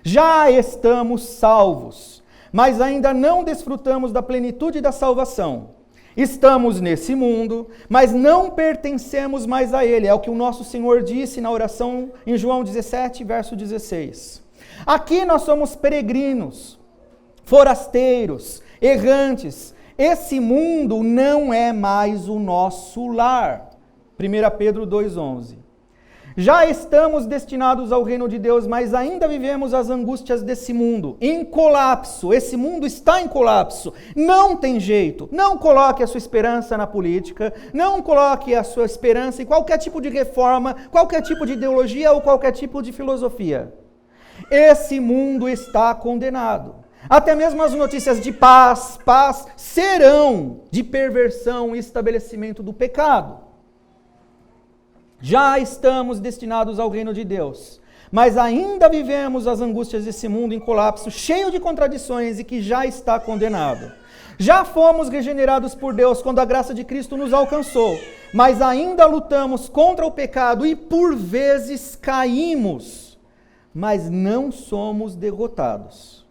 Já estamos salvos, mas ainda não desfrutamos da plenitude da salvação. Estamos nesse mundo, mas não pertencemos mais a ele. É o que o nosso Senhor disse na oração em João 17, verso 16. Aqui nós somos peregrinos, forasteiros, errantes. Esse mundo não é mais o nosso lar. 1 Pedro 2,11. Já estamos destinados ao reino de Deus, mas ainda vivemos as angústias desse mundo, em colapso. Esse mundo está em colapso. Não tem jeito. Não coloque a sua esperança na política, não coloque a sua esperança em qualquer tipo de reforma, qualquer tipo de ideologia ou qualquer tipo de filosofia. Esse mundo está condenado. Até mesmo as notícias de paz serão de perversão e estabelecimento do pecado. Já estamos destinados ao reino de Deus, mas ainda vivemos as angústias desse mundo em colapso, cheio de contradições e que já está condenado. Já fomos regenerados por Deus quando a graça de Cristo nos alcançou, mas ainda lutamos contra o pecado e por vezes caímos, mas não somos derrotados.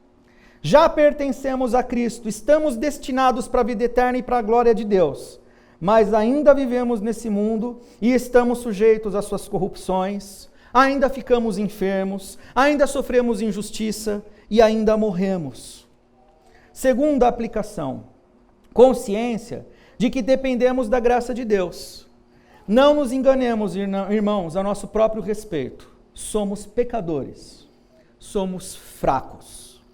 Já pertencemos a Cristo, estamos destinados para a vida eterna e para a glória de Deus. Mas ainda vivemos nesse mundo e estamos sujeitos às suas corrupções, ainda ficamos enfermos, ainda sofremos injustiça e ainda morremos. Segunda aplicação, consciência de que dependemos da graça de Deus. Não nos enganemos, irmãos, a nosso próprio respeito. Somos pecadores, somos fracos.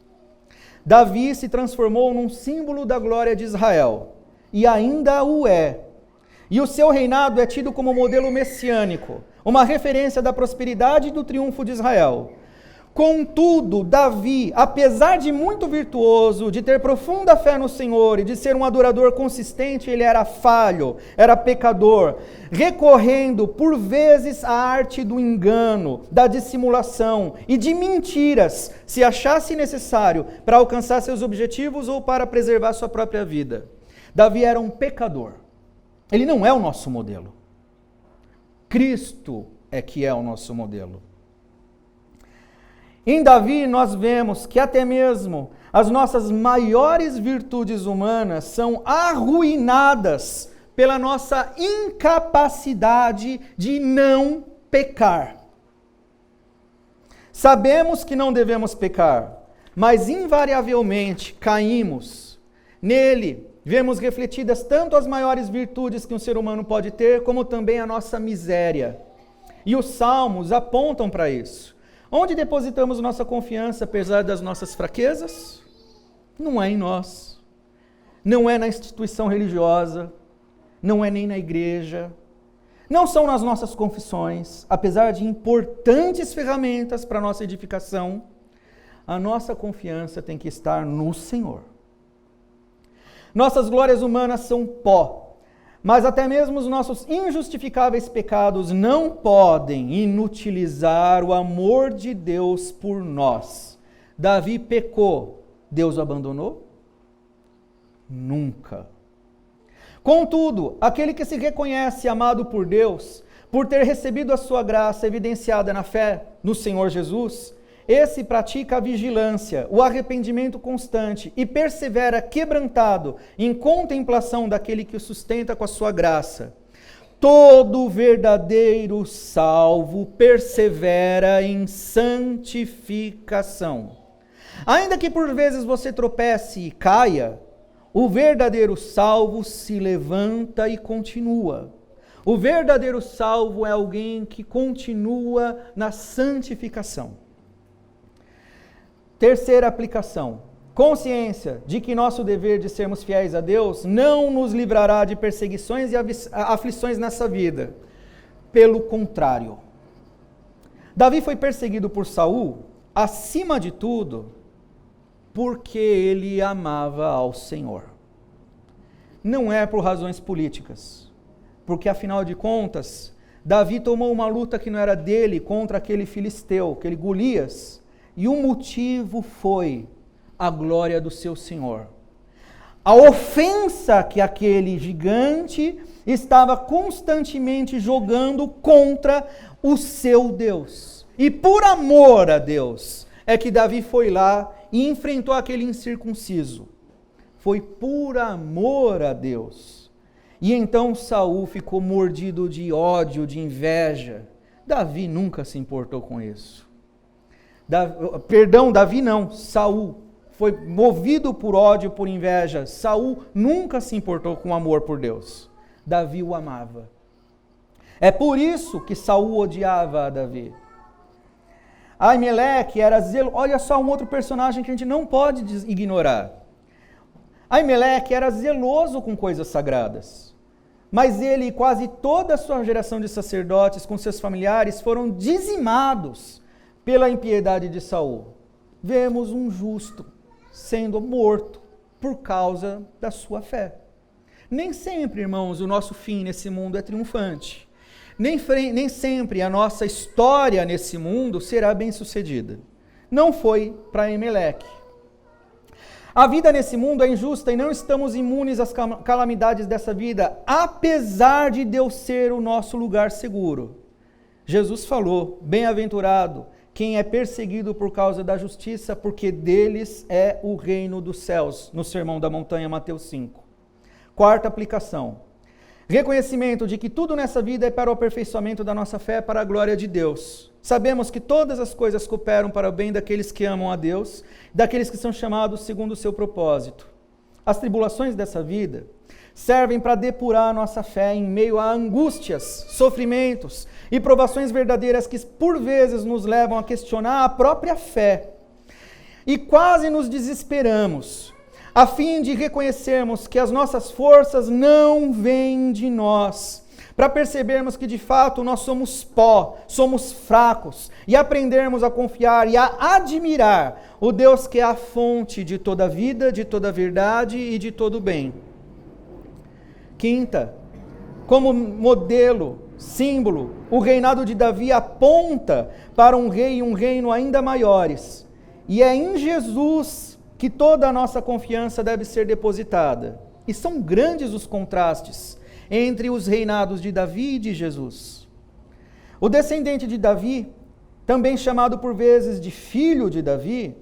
Davi se transformou num símbolo da glória de Israel. E ainda o é. E o seu reinado é tido como modelo messiânico, uma referência da prosperidade e do triunfo de Israel. Contudo, Davi, apesar de muito virtuoso, de ter profunda fé no Senhor e de ser um adorador consistente, ele era falho, era pecador, recorrendo por vezes à arte do engano, da dissimulação e de mentiras, se achasse necessário para alcançar seus objetivos ou para preservar sua própria vida. Davi era um pecador. Ele não é o nosso modelo. Cristo é que é o nosso modelo. Em Davi nós vemos que até mesmo as nossas maiores virtudes humanas são arruinadas pela nossa incapacidade de não pecar. Sabemos que não devemos pecar, mas invariavelmente caímos. Nele vemos refletidas tanto as maiores virtudes que um ser humano pode ter, como também a nossa miséria. E os salmos apontam para isso. Onde depositamos nossa confiança, apesar das nossas fraquezas? Não é em nós. Não é na instituição religiosa. não é nem na igreja, não são nas nossas confissões, apesar de importantes ferramentas para a nossa edificação. A nossa confiança tem que estar no Senhor. Nossas glórias humanas são pó, mas até mesmo os nossos injustificáveis pecados não podem inutilizar o amor de Deus por nós. Davi pecou, Deus o abandonou? Nunca. Contudo, aquele que se reconhece amado por Deus, por ter recebido a sua graça evidenciada na fé no Senhor Jesus, esse pratica a vigilância, o arrependimento constante e persevera quebrantado em contemplação daquele que o sustenta com a sua graça. Todo verdadeiro salvo persevera em santificação. Ainda que por vezes você tropece e caia, o verdadeiro salvo se levanta e continua. O verdadeiro salvo é alguém que continua na santificação. Terceira aplicação. Consciência de que nosso dever de sermos fiéis a Deus não nos livrará de perseguições e aflições nessa vida. Pelo contrário. Davi foi perseguido por Saul, acima de tudo, porque ele amava ao Senhor. Não é por razões políticas, porque afinal de contas, Davi tomou uma luta que não era dele contra aquele filisteu, aquele Golias, e o motivo foi a glória do seu Senhor. A ofensa que aquele gigante estava constantemente jogando contra o seu Deus. E por amor a Deus, é que Davi foi lá e enfrentou aquele incircunciso. Foi por amor a Deus. E então Saul ficou mordido de ódio, de inveja. Davi nunca se importou com isso. Davi não, Saul foi movido por ódio, por inveja. Saul nunca se importou com amor por Deus. Davi o amava. É por isso que Saul odiava a Davi. Aimeleque era zeloso. Olha só um outro personagem que a gente não pode ignorar. Aimeleque era zeloso com coisas sagradas. Mas ele e quase toda a sua geração de sacerdotes com seus familiares foram dizimados pela impiedade de Saul. Vemos um justo sendo morto por causa da sua fé. Nem sempre, irmãos, o nosso fim nesse mundo é triunfante. Nem sempre a nossa história nesse mundo será bem-sucedida. Não foi para Aimeleque. A vida nesse mundo é injusta e não estamos imunes às calamidades dessa vida, apesar de Deus ser o nosso lugar seguro. Jesus falou: bem-aventurado quem é perseguido por causa da justiça, porque deles é o reino dos céus, no Sermão da Montanha, Mateus 5. Quarta aplicação. Reconhecimento de que tudo nessa vida é para o aperfeiçoamento da nossa fé, para a glória de Deus. Sabemos que todas as coisas cooperam para o bem daqueles que amam a Deus, daqueles que são chamados segundo o seu propósito. As tribulações dessa vida servem para depurar a nossa fé em meio a angústias, sofrimentos e provações verdadeiras que por vezes nos levam a questionar a própria fé. E quase nos desesperamos, a fim de reconhecermos que as nossas forças não vêm de nós, para percebermos que de fato nós somos pó, somos fracos, e aprendermos a confiar e a admirar o Deus que é a fonte de toda a vida, de toda a verdade e de todo o bem. Quinta, como modelo, símbolo, o reinado de Davi aponta para um rei e um reino ainda maiores, e é em Jesus que toda a nossa confiança deve ser depositada. E são grandes os contrastes entre os reinados de Davi e de Jesus. O descendente de Davi, também chamado por vezes de filho de Davi,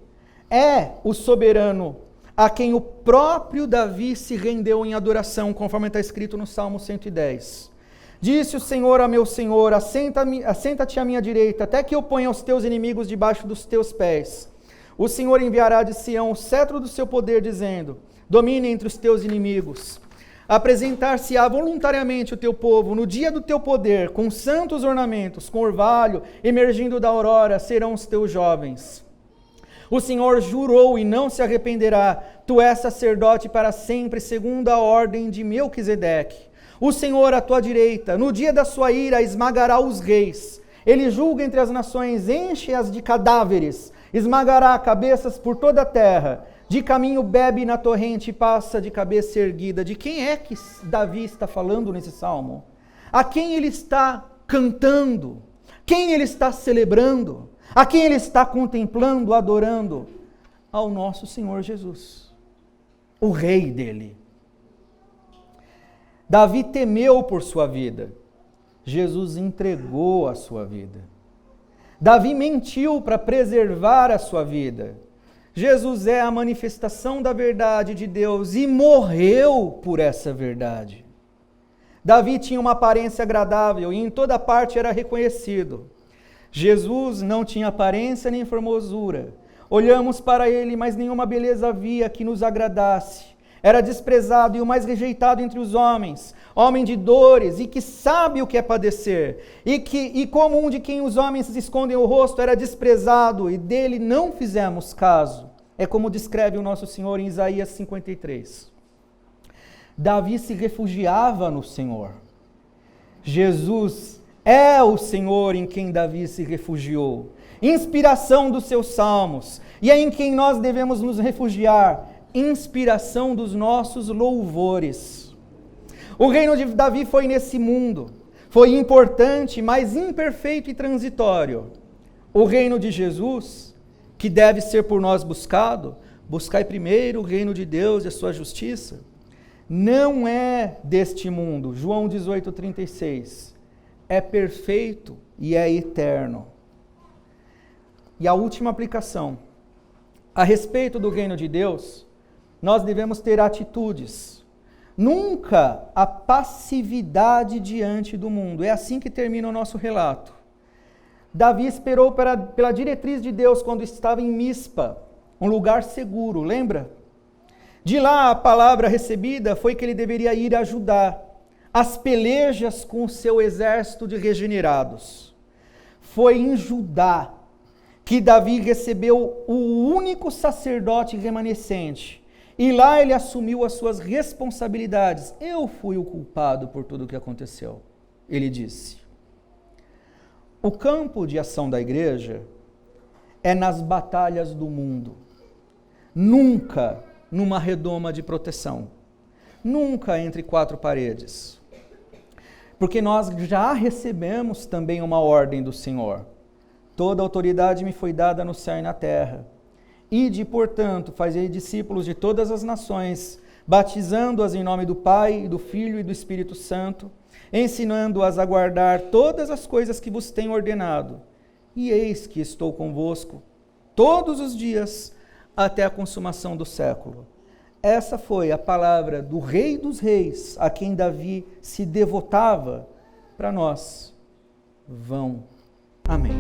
é o soberano a quem o próprio Davi se rendeu em adoração, conforme está escrito no Salmo 110. Disse o Senhor a meu Senhor: assenta-te à minha direita, até que eu ponha os teus inimigos debaixo dos teus pés. O Senhor enviará de Sião o cetro do seu poder, dizendo: domine entre os teus inimigos. Apresentar-se-á voluntariamente o teu povo no dia do teu poder, com santos ornamentos, com orvalho, emergindo da aurora, serão os teus jovens. O Senhor jurou e não se arrependerá: tu és sacerdote para sempre, segundo a ordem de Melquisedeque. O Senhor à tua direita, no dia da sua ira, esmagará os reis. Ele julga entre as nações, enche-as de cadáveres, esmagará cabeças por toda a terra. De caminho bebe na torrente e passa de cabeça erguida. De quem é que Davi está falando nesse salmo? A quem ele está cantando? Quem ele está celebrando? A quem ele está contemplando, adorando? Ao nosso Senhor Jesus, o rei dele. Davi temeu por sua vida. Jesus entregou a sua vida. Davi mentiu para preservar a sua vida. Jesus é a manifestação da verdade de Deus e morreu por essa verdade. Davi tinha uma aparência agradável e em toda parte era reconhecido. Jesus não tinha aparência nem formosura. Olhamos para ele, mas nenhuma beleza havia que nos agradasse. Era desprezado e o mais rejeitado entre os homens, homem de dores e que sabe o que é padecer, e como um de quem os homens escondem o rosto, era desprezado e dele não fizemos caso. É como descreve o nosso Senhor em Isaías 53. Davi se refugiava no Senhor. Jesus é o Senhor em quem Davi se refugiou, inspiração dos seus salmos, e é em quem nós devemos nos refugiar, inspiração dos nossos louvores. O reino de Davi foi nesse mundo, foi importante, mas imperfeito e transitório. O reino de Jesus, que deve ser por nós buscado, buscai primeiro o reino de Deus e a sua justiça, não é deste mundo. João 18,36. É perfeito e é eterno. E a última aplicação. A respeito do reino de Deus, nós devemos ter atitudes. Nunca a passividade diante do mundo. É assim que termina o nosso relato. Davi esperou pela diretriz de Deus quando estava em Mispa, um lugar seguro, lembra? De lá a palavra recebida foi que ele deveria ir ajudar as pelejas com o seu exército de regenerados. Foi em Judá que Davi recebeu o único sacerdote remanescente. E lá ele assumiu as suas responsabilidades. Eu fui o culpado por tudo o que aconteceu, ele disse. O campo de ação da igreja é nas batalhas do mundo. Nunca numa redoma de proteção. Nunca entre quatro paredes. Porque nós já recebemos também uma ordem do Senhor. Toda autoridade me foi dada no céu e na terra. Ide, portanto, fazei discípulos de todas as nações, batizando-as em nome do Pai, do Filho e do Espírito Santo, ensinando-as a guardar todas as coisas que vos tenho ordenado. E eis que estou convosco todos os dias até a consumação do século. Essa foi a palavra do Rei dos Reis, a quem Davi se devotava. Para nós, vão. Amém.